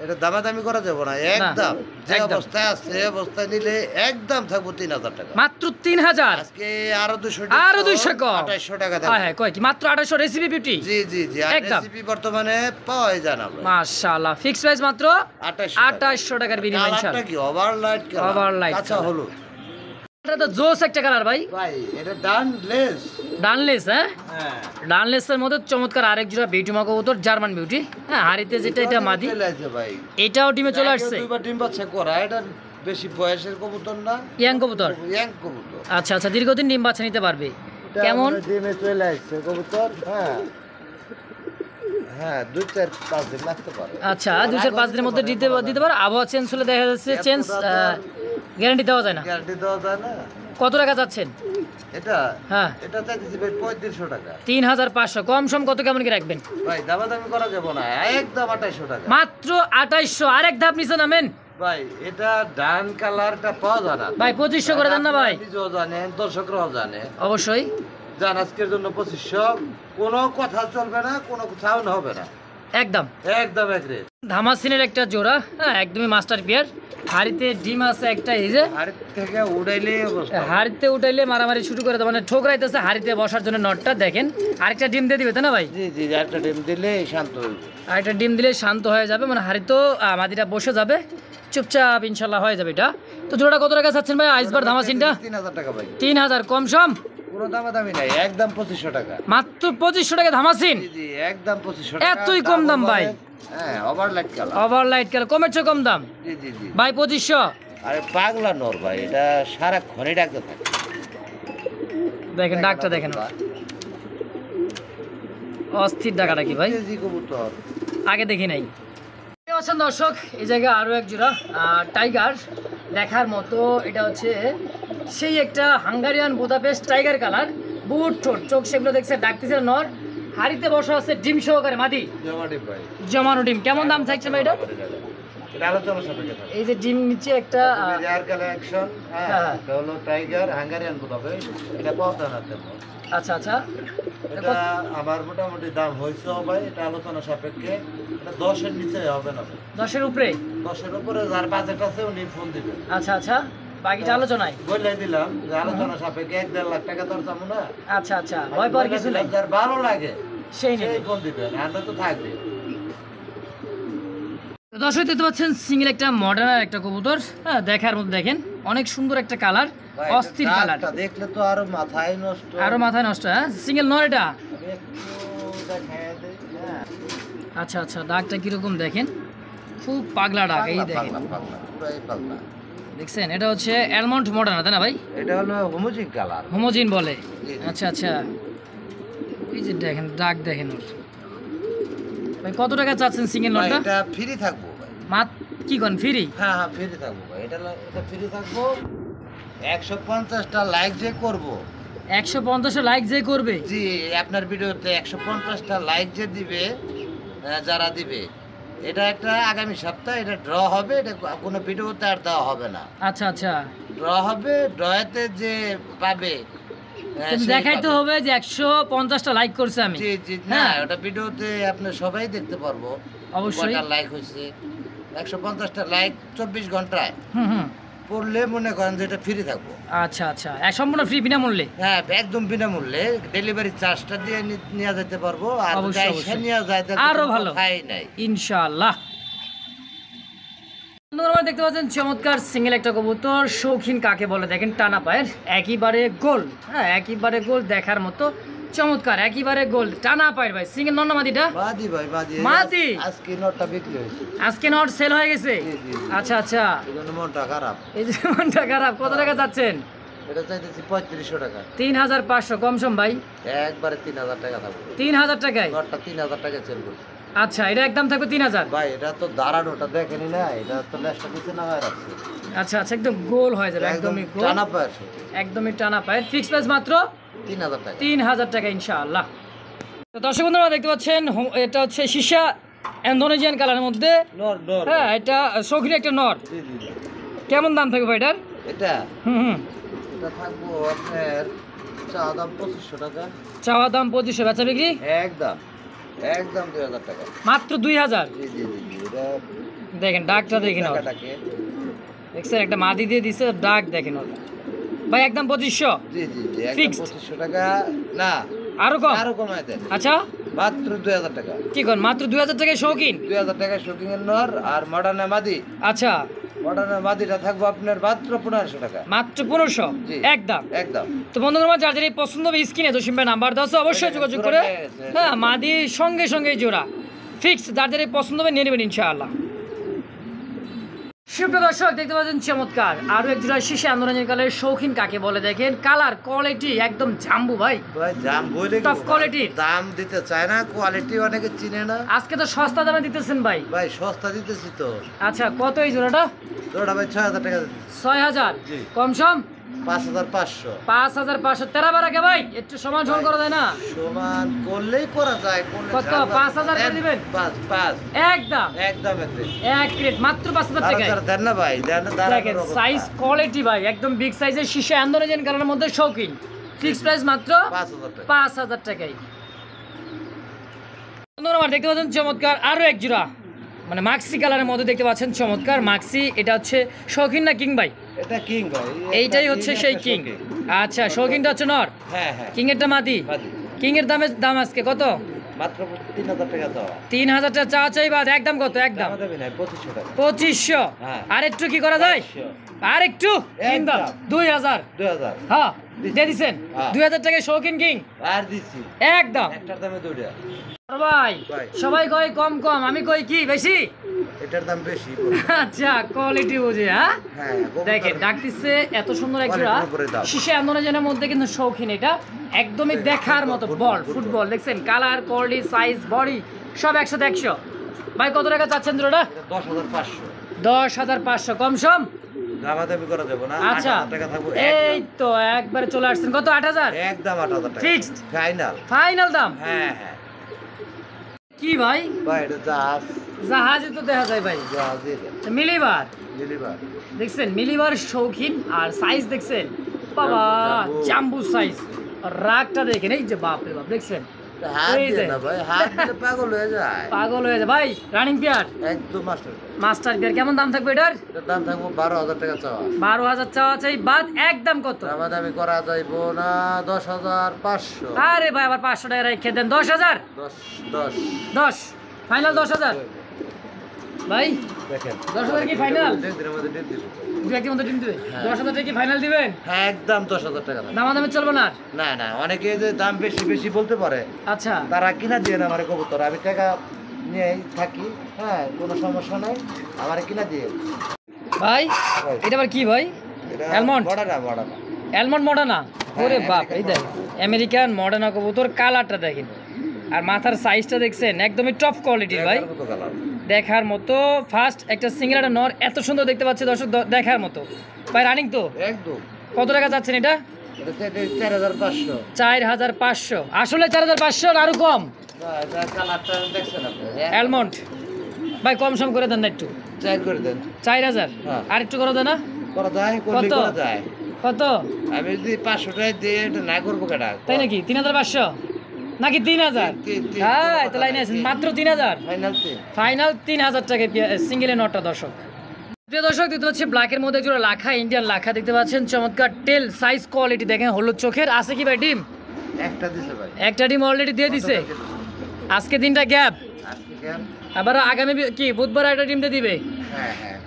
এটা দামাদামি করা যাবে না, একদম যে একদম। অবস্থায় আছে এই অবস্থায় নিলে একদম থাকবো 3000 টাকা। মাত্র 3000। আজকে আরো 200 আরো 200 কম। 2800 টাকা দাম। হ্যাঁ হ্যাঁ কয় কি মাত্র 2800 রেসিপি বিউটি। জি জি জি, আর একদম। রেসিপি বর্তমানে পাওয়াই যায় না ভাই। মাশাআল্লাহ ফিক্স প্রাইস মাত্র 2800 টাকার বিনিময় কালারটা ইনশাআল্লাহ। কি ওভারলাইট কালার, Overlight কাঁচা color। হলুদ। এটা তো জোস একটা কালার ভাই, ভাই এটা ডান লেস। ডানলেস। হ্যাঁ হ্যাঁ, ডানলেসের মধ্যে চমৎকার আরেক জোড়া বিউটি মা কবুতর, জার্মান বিউটি। হ্যাঁ হাড়িতে যেটা এটা মাদি, চলে আসছে ভাই, এটাও ডিমে চলে আসছে। দুইবার ডিম বাচ্চা করা, এটা বেশি বয়সের কবুতর না, ইয়াং কবুতর। ইয়াং কবুতর। আচ্ছা আচ্ছা দীর্ঘদিন ডিম বাচ্চা নিতে পারবে। এটা কেমন? আমাদের ডিমে চলে আসছে কবুতর। হ্যাঁ হ্যাঁ, 2-4-5 দিন লাগতে পারে। আচ্ছা 2-4-5 দিনের মধ্যে দিতে পারে। আবহাওয়া চেঞ্জ হলে দেখা যাচ্ছে চেঞ্জ, গ্যারান্টি দেওয়া যায় না। গ্যারান্টি দেওয়া যায় না। কত টাকা যাচ্ছেন? এটা হ্যাঁ এটা চাইতেছি ভাই 3500 টাকা। 3500। কম সম কত কেমন কি রাখবেন? ভাই দামাদামি করা যাবে না, একদম 2800 টাকা। মাত্র 2800। আরেক ধাপ নিচে নামেন ভাই এটা ডান কালারটা পাওয়া যায় না ভাই, 2500 করে দেন না ভাই। আপনি নিজেও জানেন, দর্শকরাও জানে। অবশ্যই জান আজকের জন্য 2500, কোনো কথা চলবে না, কোনো সাউন্ড হবে না, একদম একদম এক রেট। ধামাসিনের একটা জোড়া। হ্যাঁ একদমই মাস্টার পিয়ার। হাড়িতে ডিম আছে একটা, এই যে আর থেকে উড়াইলে অবস্থা। হাড়িতে উঠাইলে মারামারি শুরু করে দেয়, মানে ঠোকরাইতেছে হাড়িতে বসার জন্য নটটা। দেখেন আরেকটা ডিম দিয়ে দিবে তাই না ভাই? জি জি, একটা ডিম দিলে শান্ত হইবে। আরেকটা ডিম দিলে শান্ত হয়ে যাবে, মানে হাড়িতেও মাদিটা বসে যাবে, চুপচাপ ইনশাল্লাহ হয়ে যাবে এটা। তো জোড়াটা কত টাকা চাচ্ছেন ভাই আইসবার ধামাসিনটা? 3000 টাকা ভাই। 3000। কম সম? কোনো দামাদামি নাই, একদম 2500 টাকা। মাত্র 2500 টাকা ধামাসিন। জি জি, একদম 2500 টাকা। এতই কম দাম ভাই? হ্যাঁ, ওভারলাইট কালার। ওভারলাইট কালার, কমের চেয়ে কম দাম জি জি জি ভাই 2500। আরে পাগলা নর ভাই, এটা সারাক্ষণই ডাকতে থাকে। দেখেন ডাকটা দেখেন, অস্থির ডাকাটা কি ভাই, জি কবুতর আগে দেখি নাই। আছেন দর্শক, এই জায়গায় আরও এক জোড়া টাইগার দেখার মতো। এটা হচ্ছে সেই একটা হাঙ্গারিয়ান বুদাপেস্ট টাইগার কালার, বুট ঠোঁট, চোখ সেগুলো দেখছে, ডাকতেছে নর, হাড়িতে বসা আছে ডিম সহকারে মাদি জমাটি ভাই, জমানো ডিম। কেমন দাম থাকছে ভাই এটা? এটা আলোচনা সাপেক্ষে থাকে। এই যে ডিম নিচে একটা রেয়ার কালেকশন, হ্যাঁ, হ্যাঁ। এটা হলো টাইগার হাঙ্গারিয়ান বুদাপেস্ট, এটা পাওয়া না তেমন। আচ্ছা আচ্ছা, এটা আমার মোটামুটি দাম হয়েছে ভাই, এটা আলোচনা সাপেক্ষে, এটা 10-এর নিচে হবে না ভাই। 10-এর উপরে? 10-এর উপরে যার বাজেট আছে উনি ফোন দিবেন। আচ্ছা আচ্ছা, বাকিটা আলোচনায় বলে দিলাম যে আলোচনা সাপেক্ষে 1-1.5 লাখ টাকা দর চাবো না। আচ্ছা আচ্ছা, ভয় পাওয়ার কিছু নেই, যার ভালো লাগে সেই নেই। সেই ফোন দিবেন, আমরা তো থাকবে। দর্শক দেখতে পাচ্ছেন সিঙ্গেল একটা মডার্ন একটা কবুতর, হ্যাঁ দেখার মধ্যে দেখেন অনেক সুন্দর একটা কালার, ভাই, অস্থির এটা কালার, দাঁতটা দেখলে তো আরো মাথায় নষ্ট। আরো মাথায় নষ্ট। হ্যাঁ সিঙ্গেল নর এটা? আমি একটু দেখায় দেই, হ্যাঁ। আচ্ছা আচ্ছা, ডাকটা কিরকম দেখেন, খুব পাগলা ডাক, এই দেখেন পাগলা, পুরাই পাগলা। দেখছেন, এটা হচ্ছে অ্যালমন্ড মডার্ন তাই না ভাই? এটা হলো হোমোজিক কালার। হোমোজিন বলে? জি, জি। আচ্ছা আচ্ছা, এই যে দেখেন ডাক দেখেন ওর। ভাই কত টাকা চাচ্ছেন সিঙ্গেল ভাই, নরটা? এটা ফ্রি থাকবো ভাই। কি কোন ফ্রি? হ্যাঁ হ্যাঁ, ফ্রি থাকবো ভাই, এটা ফ্রি থাকবো। 150টা লাইক যে করব, 150 লাইক যে করবে, জি, আপনার ভিডিওতে 150টা লাইক যে দিবে, যারা দিবে, এটা একটা আগামী সপ্তাহে এটা ড্র হবে, এটা কোনো ভিডিওতে আর দেওয়া হবে না। আচ্ছা আচ্ছা, ড্র হবে, ড্রতে যে পাবে কিন্তু সেই দেখাইতে পাবে। হবে যে 150টা লাইক করছে আমি। জি জি, না হ্যাঁ। ওটা ভিডিওতে আপনি সবাই দেখতে পারবো অবশ্যই। কয়টা লাইক হয়েছে। 150টা লাইক 24 ঘন্টায় হুম হুম, পড়লে মনে করেন যে এটা ফ্রি থাকবো। আচ্ছা আচ্ছা, সম্পূর্ণ ফ্রি বিনামূল্যে? হ্যাঁ, একদম বিনামূল্যে, ডেলিভারি চার্জটা দিয়ে নিয়ে যেতে পারবো, আর অবশ্যই, যাই অবশ্যই। নিয়ে যাইতে আরো ভালো। খাই নাই। ইনশাআল্লাহ। বন্ধুরা দেখতে পাচ্ছেন চমৎকার সিঙ্গেল একটা কবুতর, শৌখিন কাকে বলে দেখেন, টানা পায়ের, একেবারে গোল, হ্যাঁ একেবারে গোল দেখার মতো, চমৎকার একেবারে গোল টানা পায়ের ভাই। সিঙ্গেল নর না মাদিটা? বাদি ভাই, বাদি। মাদি? আজকে নটটা বিক্রি হয়েছে। আজকে নট সেল হয়ে গেছে? জি, জি, জি। আচ্ছা আচ্ছা, এই জন্য মনটা খারাপ। এই যে মনটা খারাপ। কত টাকা চাচ্ছেন? এটা চাইতেছি 3500 টাকা। 3500 কম সম ভাই? একবারে 3000 টাকা থাকবে। 3000 টাকায়? নটটা 3000 টাকা সেল করছে। আচ্ছা, এটা একদম থাকবে 3000? ভাই, এটা তো দাঁড়ানোটা দেখেনি না, এটা তো লেজটা পিছে নামায় রাখছে। আচ্ছা আচ্ছা, একদম গোল হয়ে যাবে, একদম একদমই গোল, টানা পায়ের সাথে। একদমই টানা পায়ের। ফিক্স প্রাইস মাত্র 3000 টাকা। 3000 টাকা ইনশাআল্লাহ। তো দর্শক বন্ধুরা দেখতে পাচ্ছেন এটা হচ্ছে সীসা ইন্দোনেশিয়ান কালারের মধ্যে, নর নর। হ্যাঁ এটা শৌখিন একটা নর। জি জি জি। কেমন দাম থাকবে ভাই এটার? এটা হুম হুম, এটা থাকবো আপনার চাওয়া দাম 2500 টাকা। চাওয়া দাম 2500, বেচা বিক্রি একদম একদম 2000 টাকা। মাত্র 2000? জি জি জি জি, এটা দেখেন ডাকটা দেখেন ওর, টাকাটাকে। দেখছেন একটা মাদি দিয়ে দিছে, ডাক দেখেন ওর ভাই, একদম 2500? জি জি জি, একদম Fixed? 2500 টাকা না, আরো কম? আরো কমায় দেন। আচ্ছা, মাত্র 2000 টাকা। কি কোন মাত্র 2000 টাকায় শৌখিন? 2000 টাকা শুটিং এর নর, আর মডার্ন মাদি। আচ্ছা, মডার্ন মাদিটা থাকবো আপনার মাত্র 1500 টাকা। মাত্র 1500 জি। একদম। একদম। তো বন্ধুরা যার যার এই পছন্দ হবে স্ক্রিনে জসিম ভাই নাম্বার দেওয়া আছে, অবশ্যই যোগাযোগ করে, হ্যাঁ মাদির সঙ্গে সঙ্গে জোড়া ফিক্স, যার যার এই পছন্দ হবে নিয়ে নেবেন ইনশাআল্লাহ। সুপ্রিয় দর্শক দেখতে পাচ্ছেন চমৎকার আরো এক জোড়া শীর্ষে আন্দোলনের কালের শৌখিন কাকে বলে দেখেন, কালার কোয়ালিটি একদম জাম্বু ভাই, ভাই দাম বলে Top quality। দাম দিতে চায় না, কোয়ালিটি অনেকে চিনে না। আজকে তো সস্তা দামে দিতেছেন ভাই। ভাই সস্তা দিতেছি তো। আচ্ছা, কত এই জোড়াটা? তোরা ভাই 6000 টাকা দিতেছি। 6000? জি। কম সম 5500। 5500 তেরা বারা কে ভাই, একটু সমান সমান করা যায় না? সমান করলেই করা যায়, করলে কত? 5000 করে দিবেন? 5 একদম একদম একদম। এক রেট মাত্র 5000 টাকায়। দেন না ভাই, দেন না, দেখেন সাইজ কোয়ালিটি ভাই একদম বিগ সাইজের শীর্ষে আন্দোলনের কালারের মধ্যে শৌখিন, ফিক্স প্রাইস মাত্র 5000 টাকা। 5000 টাকায়। বন্ধুরা আমার দেখতে পাচ্ছেন চমৎকার আরো এক জোড়া, মানে মাক্সি কালারের মধ্যে দেখতে পাচ্ছেন চমৎকার মাক্সি। এটা হচ্ছে শৌখিন না কিং ভাই? এটা কিং ভাই। এইটাই হচ্ছে সেই কিং। আচ্ছা, শৌখিনটা হচ্ছে নর, হ্যাঁ হ্যাঁ। কিং এরটা মাদি। মাদি। কিং এর দাম আজকে কত? মাত্র 3000 টাকা দাও। 3000 টাকা চা চাই বাদ একদম কত একদম? দাম দেবে না 2500 টাকা। 2500। হ্যাঁ। আর একটু কি করা যায়? আর একটু একদম। 2000। 2000 হ্যাঁ দিয়ে দিছেন। হ্যাঁ। 2000 টাকায় শৌখিন কিং আর দিছি একদম। একটার দামে দুইটা। ভাই ভাই। সবাই কয় কম কম, আমি কই কি বেশি? এটার দাম বেশি। আচ্ছা কোয়ালিটি বুঝে। হ্যাঁ হ্যাঁ দেখেন ডাকতেছে এত সুন্দর একটা কোয়ালিটির উপরে দাম। শিশে আন্দোলনের মধ্যে কিন্তু শৌখিন, এটা একদমই দেখার মতো বল ফুটবল। দেখছেন কালার কোয়ালিটি সাইজ বডি সব 100-100। ভাই কত টাকা চাচ্ছেন দুটোটা? এটা 10500। 10,500 কম সম। দামাদামি করা যাবে না। আচ্ছা 8000 টাকা থাকবে। এই তো একবারে চলে আসছেন। কত? 8000 একদম 8000 টাকা Fixed? ফাইনাল। ফাইনাল দাম। হ্যাঁ হ্যাঁ কি ভাই ভাই এটা জাহাজ। জাহাজে তো দেখা যায় ভাই। জাহাজে মিলিবার ডেলিভার। দেখছেন, মিলিবার শৌখিন। আর সাইজ দেখছেন বাবা, জাম্বু সাইজ। রাগটা দেখেন, এই যে বাপ রে বাপ দেখছেন, হাত এই দিয়ে যে। না ভাই, হাত দিলে পাগল হয়ে যায়। পাগল হয়ে যায় ভাই। রানিং পেয়ার একদম মাস্টার। মাস্টার পেয়ার কেমন দাম থাকবে এটার? এটার দাম থাকবো 12000 টাকা চাওয়া। 12,000 চাওয়া চাই বাদ একদম কত? দামাদামি করা যাইবো না 10500। আরে ভাই আবার 500 টাকা রেখে দেন। 10,000 10 10 10 ফাইনাল 10,000 ভাই। দেখেন 10,000 কি ফাইনাল? দিনের মধ্যে ডেট দিব। দু একটি মধ্যে টিম দিবে। হ্যাঁ। 10,000 টাকা কি ফাইনাল দিবেন? হ্যাঁ একদম 10000 টাকা দাম। দামাদামি চলবে না? না না, অনেকে যে দাম বেশি বেশি বলতে পারে, আচ্ছা তারা কিনা দিয়ে না আমার কবুতর। আমি টাকা নিয়ে থাকি, হ্যাঁ কোনো সমস্যা নাই, আমার কিনা দিয়ে। ভাই এটা আবার কি ভাই? অ্যালমন্ড? বড় না। Almond Moderna? ওরে হ্যাঁ, বাপ, এই আমেরিকান দেখ আমেরিকান মডার্না কবুতর। কালারটা দেখেন আর মাথার সাইজটা দেখছেন, একদমই টপ কোয়ালিটির ভাই, মতো কালার। দেখার মতো। ফার্স্ট একটা সিঙ্গেল একটা নর এত সুন্দর দেখতে পাচ্ছি দর্শক, দেখার মতো ভাই। রানিং তো একদম। কত টাকা যাচ্ছেন এটা? এটা 4500। 4,500। আসলে 4,500 আরো কম? না, এটা কালারটা দেখছেন আপনি? অ্যালমন্ড ভাই কম সম করে দেন না একটু। 4 করে দেন। 4,000 হ্যাঁ। আর একটু করে দেন না? করা যায়, করলে কত? করা যায়। কত? আমি যদি 500 টাকা দিয়ে এটা না করবো কেটা? তাই নাকি? 3,500 নাকি 3,000? তিন, হ্যাঁ কোনো তো কথা লাইনে নাই, আছেন তিন। মাত্র 3,000। ফাইনাল 3। ফাইনাল 3,000 টাকা সিঙ্গেলে নটটা দর্শক। প্রিয় দর্শক দেখতে পাচ্ছি ব্ল্যাকের মধ্যে জোড়া লাখা, ইন্ডিয়ান লাখা দেখতে পাচ্ছেন। চমৎকার টেল সাইজ কোয়ালিটি দেখেন, হলুদ চোখের। আছে কি ভাই ডিম? একটা দিছে ভাই। একটা ডিম অলরেডি দিয়ে দিছে। আজকে দিনটা গ্যাপ, আজকে কেন? আবার আগামী কি বুধবার একটা ডিম দিয়ে দিবে? হ্যাঁ হ্যাঁ।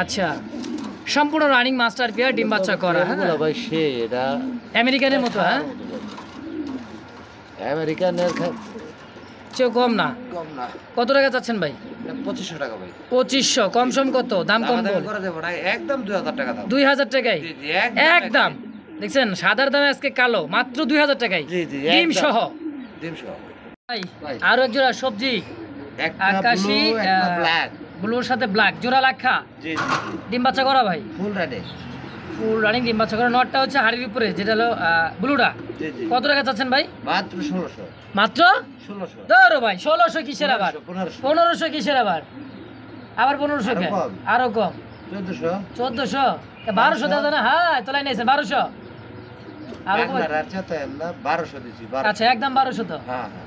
আচ্ছা সম্পূর্ণ রানিং মাস্টার পেয়ার, ডিম বাচ্চা করা। হ্যাঁ এগুলো ভাই সে এটা আমেরিকানের মতো। হ্যাঁ আমেরিকানের চেয়েও কম না। কম না। কত টাকা চাচ্ছেন ভাই? 2500 টাকা ভাই। 2500 কম সম কত? দাম কম দামাদামি বল। করা যাবে না, একদম 2000 টাকা দাম। 2,000 টাকায় জি, জি, একদম। দেখছেন সাদার দামে আজকে কালো, মাত্র 2,000 টাকায় জি, জি, ডিম একদম। সহ। ডিম সহ। ভাই ভাই। আরো এক জোড়া সবজি, একটা আকাশি, ব্লু, একটা ব্ল্যাক। ব্লুর সাথে ব্ল্যাক জোড়া লাখা, জি জি ডিম বাচ্চা করা ভাই। Full ready. ফুল রানিং ডিম বাচ্চা করা। নটটা হচ্ছে হাড়ির উপরে, যেটা হলো ব্লুটা। জি জি। কত টাকা চাচ্ছেন ভাই? মাত্র 1600। মাত্র 1600। ধরো ভাই 1600 কিসের আবার? 1500। 1500 কিসের আবার? আবার 1500 আরো কে? কম। আরো কম। 1400। 1400 1200 দাদা না? হ্যাঁ তোলাই নিয়েছেন 1200 আরো কম। আপনার আর চাতে না 1200 দিছি 1200। আচ্ছা একদম 1200 তো। হ্যাঁ হ্যাঁ।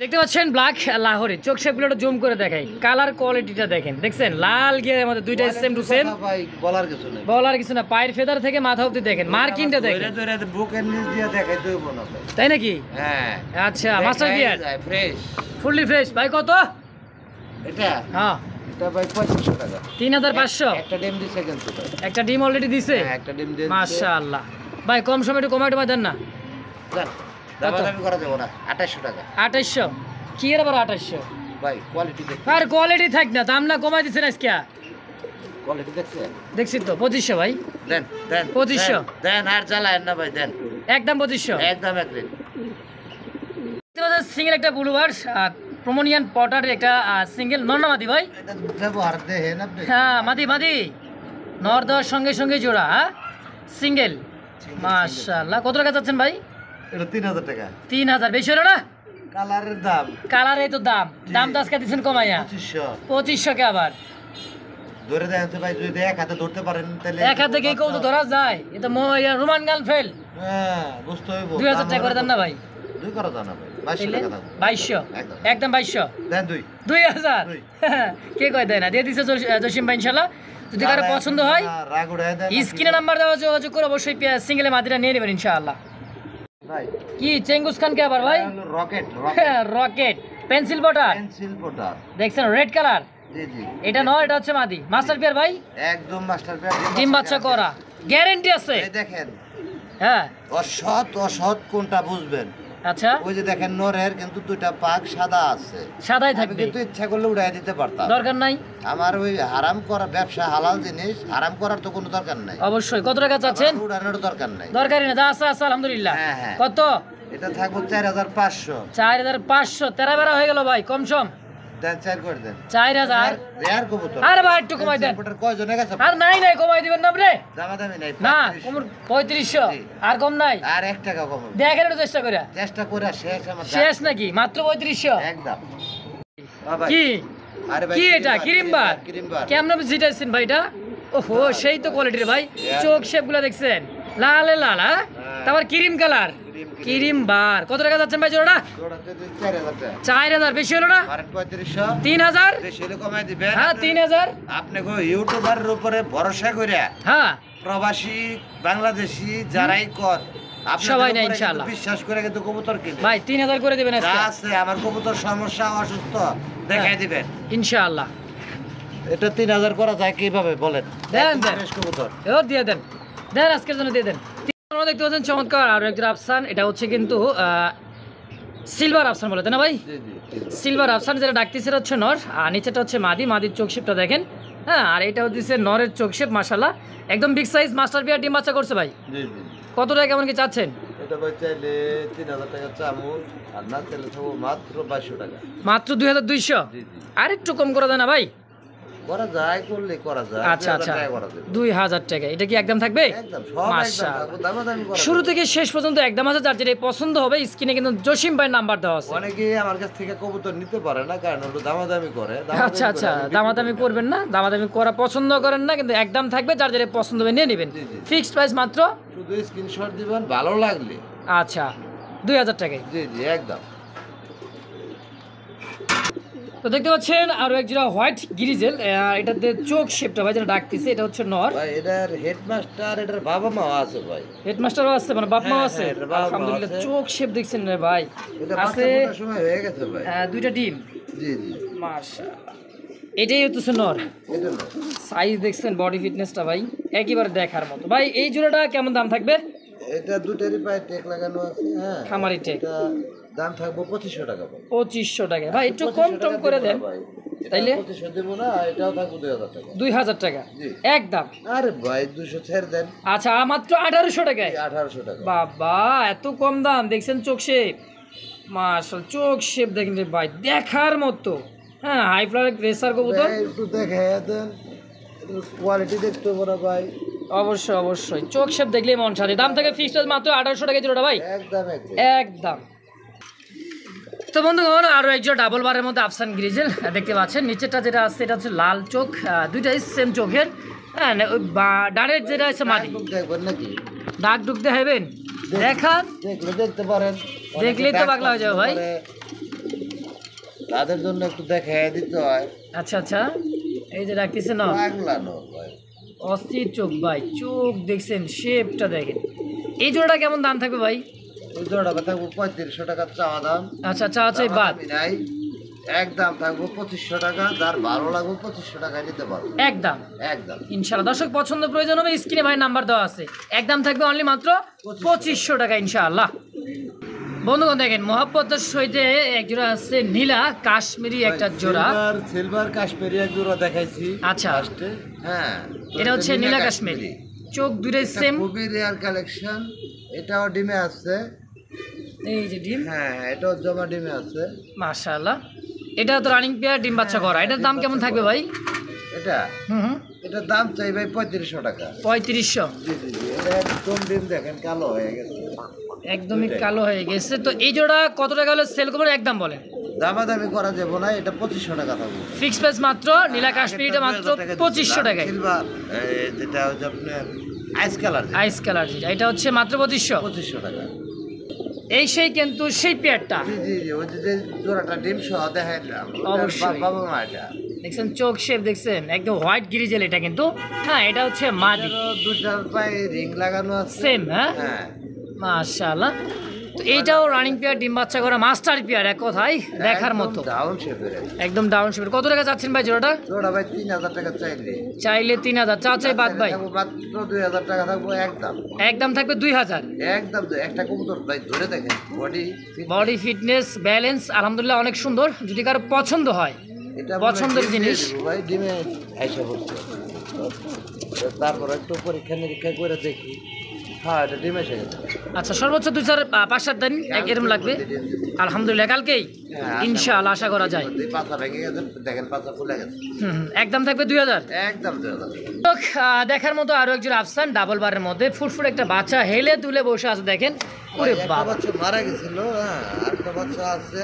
দেখতে পাচ্ছেন ব্ল্যাক লাহোরি, চোখ শেপগুলো একটু জুম করে দেখাই, কালার কোয়ালিটিটা দেখেন। দেখছেন লাল গিয়ারের মধ্যে দুইটা সেম টু সেম, কথা ভাই বলার কিছু নেই। বলার কিছু না। পায়ের ফেদার থেকে মাথা অবধি দেখেন, মার্কিংটা দেখেন। ধরে ধরে বুকের নিচ দিয়ে দেখাই দেব না ভাই। তাই নাকি? হ্যাঁ। আচ্ছা master gear fresh. Fully fresh. ভাই কত? এটা হ্যাঁ এটা ভাই 2500 টাকা। 3,500। একটা ডিম দিছে কিন্তু ভাই। একটা ডিম অলরেডি দিছে। হ্যাঁ একটা ডিম দিয়ে মাশাআল্লাহ ভাই, কম সময় একটু কমাই টমাই দেন না। দামাদামি করা যাবে না। 2800 টাকা 2800 কি এর আবার 2800? ভাই। কোয়ালিটি দেখ, আর কোয়ালিটি থাক না, দাম না কমাই দিছেন আজকে। কোয়ালিটি দেখছে? দেখছি তো 2500 ভাই। দেন দেন 2500 দেন, আর জ্বালায়েন না ভাই, দেন একদম 2500। একদম এক রেট। সিঙ্গেল একটা ব্লুবার প্রমোনিয়ান পটারের একটা সিঙ্গেল নর না মাদি ভাই? এটা ব্যবহার দেখেন আপনি। হ্যাঁ মাদি মাদি, নর দেওয়ার সঙ্গে সঙ্গে জোড়া। হ্যাঁ সিঙ্গেল। মাশাআল্লাহ। কত টাকা চাচ্ছেন ভাই? এটা 3000 টাকা। 3,000 বেশি হলো না? কালারের দাম কালারে তো দাম, দাম তো আজকে দিচ্ছেন কমাইয়া 2500। 2500 কে আবার। ধরে দেন তো ভাই, যদি এক হাতে ধরতে পারেন তাহলে এক হাতে কি কত ধরা যায়? এটা রোমান গান ফেল। হ্যাঁ বুঝতে হইব। 2,000 টাকা করে দেন না ভাই? দুই করা দাও না ভাই, 2200 টাকা দাও। 2200 একদম। একদম 2200। দেন দুই। 2000 দুই। কে কয় দেয় না? দিয়ে দিছে জসিম ভাই ইনশাআল্লাহ। যদি কারো পছন্দ হয় রাগ উড়ায় দেন। স্ক্রিনে নাম্বার দেওয়া, যোগাযোগ করে অবশ্যই সিঙ্গেলে মাদিটা নিয়ে নেবেন ইনশাআল্লাহ। ভাই কি চেঙ্গুস খান কে আবার ভাই? Rocket rocket pencil বটার pencil potter. দেখছেন রেড কালার। জি জি, এটা নয়, এটা হচ্ছে মাদি মাস্টার পেয়ার ভাই, একদম মাস্টার পেয়ার, ডিম বাচ্চা করা গ্যারান্টি আছে। এই দেখেন হ্যাঁ অসৎ কোনটা বুঝবেন? আচ্ছা ওই যে দেখেন নরের কিন্তু দুইটা পাক সাদা আছে, সাদাই আমি থাকবে, কিন্তু ইচ্ছা করলে উড়াই দিতে পারতাম, দরকার নাই। আমার ওই হারাম করা ব্যবসা, হালাল জিনিস হারাম করার তো কোনো দরকার নাই। অবশ্যই। কত টাকা চাচ্ছেন? আমার উড়ানোর দরকার নাই, দরকারই না, যা আছে আছে আলহামদুলিল্লাহ। হ্যাঁ, হ্যাঁ। কত? এটা থাকবো 4500। 4500 তেরা বেড়া হয়ে গেল ভাই, কম সম দেন 4 করে দেন। 4000। রেয়ার কবুতর। আরে ভাই একটু কমাই দেন। কবুতর কয়জনের কাছে? আর নাই কমাই দিবেন না আপনি? দামাদামি নাই, না 3500 কোমর 3500 জি। আর কম নাই? আর 1 টাকা কম হবে। দেখেন একটু চেষ্টা করে। চেষ্টা করে শেষ আমার শেষ নাকি? মাত্র 3500? একদম। কি আরে ভাই কি এটা কিরিমবার? কিরিমবার। কেমন জিটাইছেন ভাই এটা? ওহো সেই তো কোয়ালিটির ভাই, চোখ শেপ গুলা দেখছেন লালে লাল, হ্যাঁ তারপর ক্রিম কালার, ক্রিম বার। কত টাকা যাচ্ছেন ভাই জোড়াটা? জোড়াতে 4000 টাকা। 4000 বেশি হলো না? আর 3500 3000? বেশি হলে কমাই দিবেন। হ্যাঁ 3000। আপনি গো ইউটিউবারের উপরে ভরসা কইরা হ্যাঁ প্রবাসী বাংলাদেশি যারাই কর সবাই না উপরে কিন্তু ইনশাআল্লাহ। বিশ্বাস করে কিন্তু কবুতর কিনে ভাই 3000 করে দিবেন যা আজকে আছে আমার কবুতর সমস্যা অসুস্থ দেখাই দিবেন ইনশাআল্লাহ। এটা 3000 করা যায় কিভাবে বলেন? দেন, একদম দেন। ফ্রেশ কবুতর। এও দিয়ে দেন, দেন আজকের জন্য দিয়ে দেন। আপনারা দেখতে পাচ্ছেন চমৎকার আরো একটা আফসান, এটা হচ্ছে কিন্তু সিলভার আফসান বলে তাই না ভাই? জি জি সিলভার আফসান যেটা ডাকতেছে হচ্ছে নর, আর নিচেটা হচ্ছে মাদির চোখ শেপটা দেখেন। হ্যাঁ আর এটা হচ্ছে নরের চোখ শেপ, মাশাআল্লাহ একদম বিগ সাইজ মাস্টার বিয়ার ডিম বাচ্চা করছে ভাই। জি জি। কত টাকা কেমন কি চাচ্ছেন? এটা ভাই চাইলে 3000 টাকা চামচ, আর না চাইলে থাকবো মাত্র 2200 টাকা। মাত্র 2200? জি জি। আর একটু কম করে দেন না ভাই? করা যায়, করলে করা যায়। আচ্ছা 2000 আচ্ছা টাকা করা যাবে। 2000 টাকা, এটা কি একদম থাকবে? একদম সব একদম মাশাআল্লাহ। থাকবো, দামাদামি করা শুরু যাবে। থেকে শেষ পর্যন্ত একদম আছে, যার যেটা পছন্দ হবে স্ক্রিনে কিন্তু জসিম ভাইয়ের নাম্বার দেওয়া আছে। অনেকে আমার কাছ থেকে কবুতর নিতে পারে না, কারণ হলো দামাদামি করে। আচ্ছা আচ্ছা দামাদামি করবেন না, দামাদামি করা পছন্দ করেন না, কিন্তু একদম থাকবে, যার যেটা পছন্দ হবে নিয়ে নেবেন। জি, জি। ফিক্সড প্রাইস মাত্র? শুধু স্ক্রিনশট দিবেন ভালো লাগলে। আচ্ছা 2000 টাকায়। জি জি একদম। তো দেখতে পাচ্ছেন আরো এক জোড়া হোয়াইট গ্রিজেল, এটাতে চোখ শেপটা ভাই যেটা ডাকতেছে, এটা হচ্ছে নর। ভাই এটার হেডমাস্টার, এটার বাবা মা আছে ভাই। হেডমাস্টারও আছে, মানে বাপ মাও হ্যাঁ, আছে? হ্যাঁ, এটার বাপ মা আলহামদুলিল্লাহ। আছে। চোখ শেপ দেখছেন রে ভাই, এটা আছে বাচ্চা ফোটার সময় হয়ে গেছে ভাই। দুইটা ডিম। জি জি। মাশাআল্লাহ, এটাই হচ্ছে নর। এটা না, সাইজ দেখছেন, বডি ফিটনেসটা ভাই একেবারে দেখার মতো। ভাই এই জোড়াটা কেমন দাম থাকবে? এটা দুটারই পায়ে টেক লাগানো আছে। হ্যাঁ খামারি টেক। এটা দাম থাকবো 2500 টাকা ভাই। 2500 টাকা ভাই, একটু কম টম করে দেন তাইলে। 2500 দেবো না, এটাও থাকবো 2000 টাকা। 2000 টাকা জি। একদম। আরে ভাই 200 ছেড়ে দেন। আচ্ছা মাত্র 1800 টাকায়? 1800 টাকা। বাবা এত কম দাম! দেখছেন চোখ শেপ, মাশাআল্লাহ চোখ শেপ দেখেন রে ভাই দেখার মতো। হ্যাঁ হাই ফ্লাওয়ার রেসার কবুতর, ভাই একটু দেখে দেন, কোয়ালিটি দেখতে হবে না ভাই। অবশ্যই অবশ্যই চোখ শেপ দেখলেই মন সাথে। দাম থেকে ফিক্সড মাত্র 1800 টাকা জোড়াটা ভাই, একদম একদম। একদম। তো বন্ধুগণ আরো একজন ডাবল বারের মধ্যে আফসান গ্রিজেল দেখতে পাচ্ছেন। নিচেরটা যেটা আছে এটা হচ্ছে লাল চোখ, দুইটাই সেম চোখের। হ্যাঁ ওই ডানের যেটা আছে মাদি, দেখবেন নাকি? ডাক ঢুক দেখাবেন, দেখান দেখলে দেখতে পারেন, দেখলেই তো পাগলা হয়ে যাবে ভাই। তাদের জন্য একটু দেখে দিতে হয়। আচ্ছা আচ্ছা এই যে রাখতেছে না, পাগলানো ভাই। অস্থির চোখ ভাই, চোখ দেখছেন শেপটা দেখেন। এই জোড়াটা কেমন দাম থাকবে ভাই? ওই জোড়া থাকবো 3500 টাকা চাওয়া দাম। আচ্ছা আচ্ছা আচ্ছা বাদ দামাদামি নাই, একদম থাকবো 2500 টাকা। যার ভালো লাগবে 2500 টাকা নিতে পারবো একদম একদম। ইনশাআল্লাহ। দর্শক পছন্দ প্রয়োজন হবে স্ক্রিনে ভাই নাম্বার দেওয়া আছে, একদম থাকবে অনলি মাত্র 2500 টাকা ইনশাআল্লাহ। বন্ধুগণ দেখেন মহাব্বতের সহিতে এক জোড়া আছে নীলা কাশ্মীরি একটা জোড়া। সিলভার কাশ্মীরি এক জোড়া দেখাইছি আচ্ছা। ফার্স্টে। হ্যাঁ এটা হচ্ছে নীলা কাশ্মীরি, চোখ দুটোই এটা সেম। খুবই রেয়ার কালেকশন। এটাও ডিমে আছে। এই যে ডিম, হ্যাঁ এটাও জমা ডিমে আছে। মাশাআল্লাহ। এটা তো রানিং পেয়ার ডিম বাচ্চা করা। এটার দাম কেমন থাকবে ভাই? এটা হুম এটার দাম চাই ভাই 3500 টাকা। 3500? জি জি জি। এটা একদম ডিম দেখেন কালো হয়ে গেছে, একদমই কালো হয়ে গেছে। তো এই জোড়া কত টাকা হলে সেল করবেন একদম বলেন? দামাদামি করা যাবে না, এটা 2500 টাকা থাকবে। ফিক্স প্রাইস মাত্র নীলা কাশ্মীরিটা মাত্র 2500 টাকায়। সিলভার যেটা হচ্ছে আপনার আইস কালার, আইস কালার যেটা, এটা হচ্ছে মাত্র 2500 টাকা। এই সেই কিন্তু সেই পেয়ারটা জি জি জি। ওই যে জোড়াটা ডিম সহ দেখাইলাম, অবশ্যই। বাবা মা এটা দেখছেন চোখ শেপ দেখছেন, একদম হোয়াইট গ্রিজেল এটা কিন্তু। হ্যাঁ এটা হচ্ছে মাদি, দুটার পায়ে রিং লাগানো আছে। সেম। হ্যাঁ হ্যাঁ মাশাআল্লাহ তো এইটাও রানিং পেয়ার, ডিম বাচ্চা করা মাস্টার পেয়ার, এক কথায় দেখার মতো, ডাউন শেপের। একদম ডাউন শেপের। কত টাকা চাচ্ছেন ভাই জোড়াটা? জোড়া ভাই 3000 টাকা চাইলে। চাইলে 3000, চাচাই বাদ ভাই মাত্র 2000 টাকা থাকবো একদম। একদম থাকবে 2000। একদম একটা কবুতর ভাই ধরে দেখেন, বডি ফিটনেস ব্যালেন্স আলহামদুলিল্লাহ অনেক সুন্দর। যদি কারো পছন্দ হয়, এটা পছন্দের জিনিস ভাই ডিমে আইসা পড়ছে, তারপর একটু পরীক্ষা নিরীক্ষা করে দেখি। হ্যাঁ এটা ডিমে এসে গেছে। আচ্ছা, সর্বোচ্চ 2-4-5-7 দিন এরকম লাগবে আলহামদুলিল্লাহ। কালকেই ইনশাআল্লাহ আশা করা যায়। পাতা ভেঙে গেছে, দেখেন পাতা ফুলে গেছে। একদম থাকবে 2000। একদম 2000। দেখার মতো আরো একজন আফসান ডাবল বারের মধ্যে ফুটফুট একটা বাচ্চা হেলে তুলে বসে আছে দেখেন। ওরে একটা বাবা, বাচ্চা মারা গেছিল, হ্যাঁ আরেকটা বাচ্চা আছে।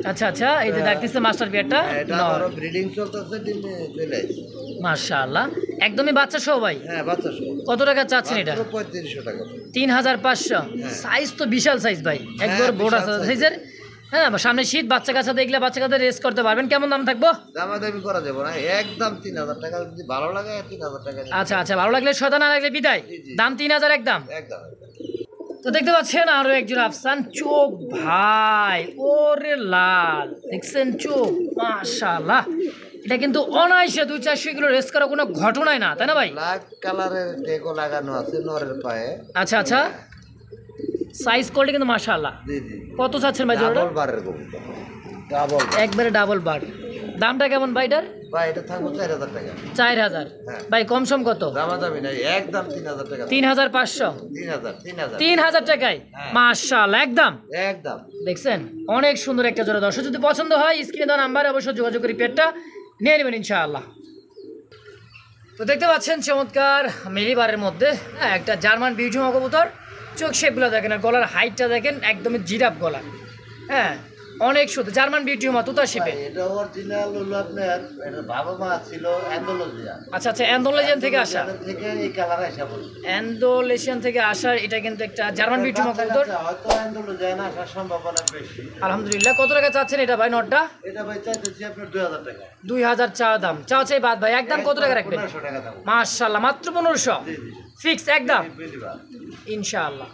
আচ্ছা আচ্ছা, এই যে দেখতেছে মাস্টার পেয়ারটা, এটা আরো ব্রিডিং চলতেছে, ডিমে চলে আসছে মাশাআল্লাহ একদমই বাচ্চা সহ ভাই। হ্যাঁ বাচ্চা সহ। কত টাকা চাচ্ছেন এটা? 3500 টাকা। 3500। সাইজ তো বিশাল সাইজ ভাই, একবার বড় সাইজের। হ্যাঁ, সামনে শীত, বাচ্চা কাচ্চা দেখলে বাচ্চা কাচ্চা রেস করতে পারবেন। কেমন দাম থাকবো? দামাদামি করা যাবে না, একদম 3000 টাকা। যদি ভালো লাগে 3000 টাকা। আচ্ছা আচ্ছা, ভালো লাগলে শত, না লাগলে বিদায়। দাম 3000 একদম। একদম। তো দেখতে পাচ্ছেন আরো একজন আফসান, চোখ ভাই ওরে লাল, দেখছেন চোখ, মাশাআল্লাহ। এটা কিন্তু অনায়াসে 200-400 কিলো রেস করা কোনো ঘটনাই না, তাই না ভাই? ব্ল্যাক কালারের টেগো লাগানো আছে নরের পায়ে। আচ্ছা আচ্ছা, সাইজ কোয়ালিটি কিন্তু মাশাআল্লাহ। জি জি। কত চাচ্ছেন ভাই জোড়াটা? ডাবল বারের কবুতর, ডাবল একবারে ডাবল বার। দামটা কেমন ভাই এটার? ভাই এটা থাকবে 4000 টাকা। 4000। হ্যাঁ। ভাই কম সম কত? দামাদামি নাই, একদম 3000 টাকা। 3500। 3000 3000 টাকায় মাশাআল্লাহ একদম। একদম। দেখছেন অনেক সুন্দর একটা জোড়া। দর্শক যদি পছন্দ হয় স্ক্রিনে দেওয়া নাম্বারে অবশ্যই যোগাযোগ করে পেটটা নিয়ে নেবেন ইনশাআল্লাহ। তো দেখতে পাচ্ছেন চমৎকার মিলিবারের মধ্যে একটা জার্মান বিউটি কবুতর। চোখ শেপগুলো দেখেন আর গলার হাইটটা দেখেন, একদমই জিরাফ গলা। হ্যাঁ, অনেক সুন্দর জার্মান বিউটি তুতা শেপে। এটা অরিজিনাল হলো আপনার, এটা বাবা মা ছিল অ্যান্ডোলজিয়ান। আচ্ছা আচ্ছা, অ্যান্ডোলেশিয়ান থেকে আসা। থেকে এই কালার আসা বলছে। অ্যান্ডোলেশিয়ান থেকে আসার এটা কিন্তু একটা জার্মান বিউটি কবুতর। হয়তো অ্যান্ডোলজিয়ান আসার সম্ভাবনা বেশি। আলহামদুলিল্লাহ। কত টাকা চাচ্ছেন এটা ভাই নটটা? এটা ভাই চাইতেছি আপনার 2000 টাকা। 2000 চা দাম, চা চাই বাদ ভাই। একদম কত টাকা রাখবেন? 1500 টাকা দাম। মাশাআল্লাহ মাত্র 1500 জি জি। ফিক্স একদম বুঝিবা। ইনশাআল্লাহ।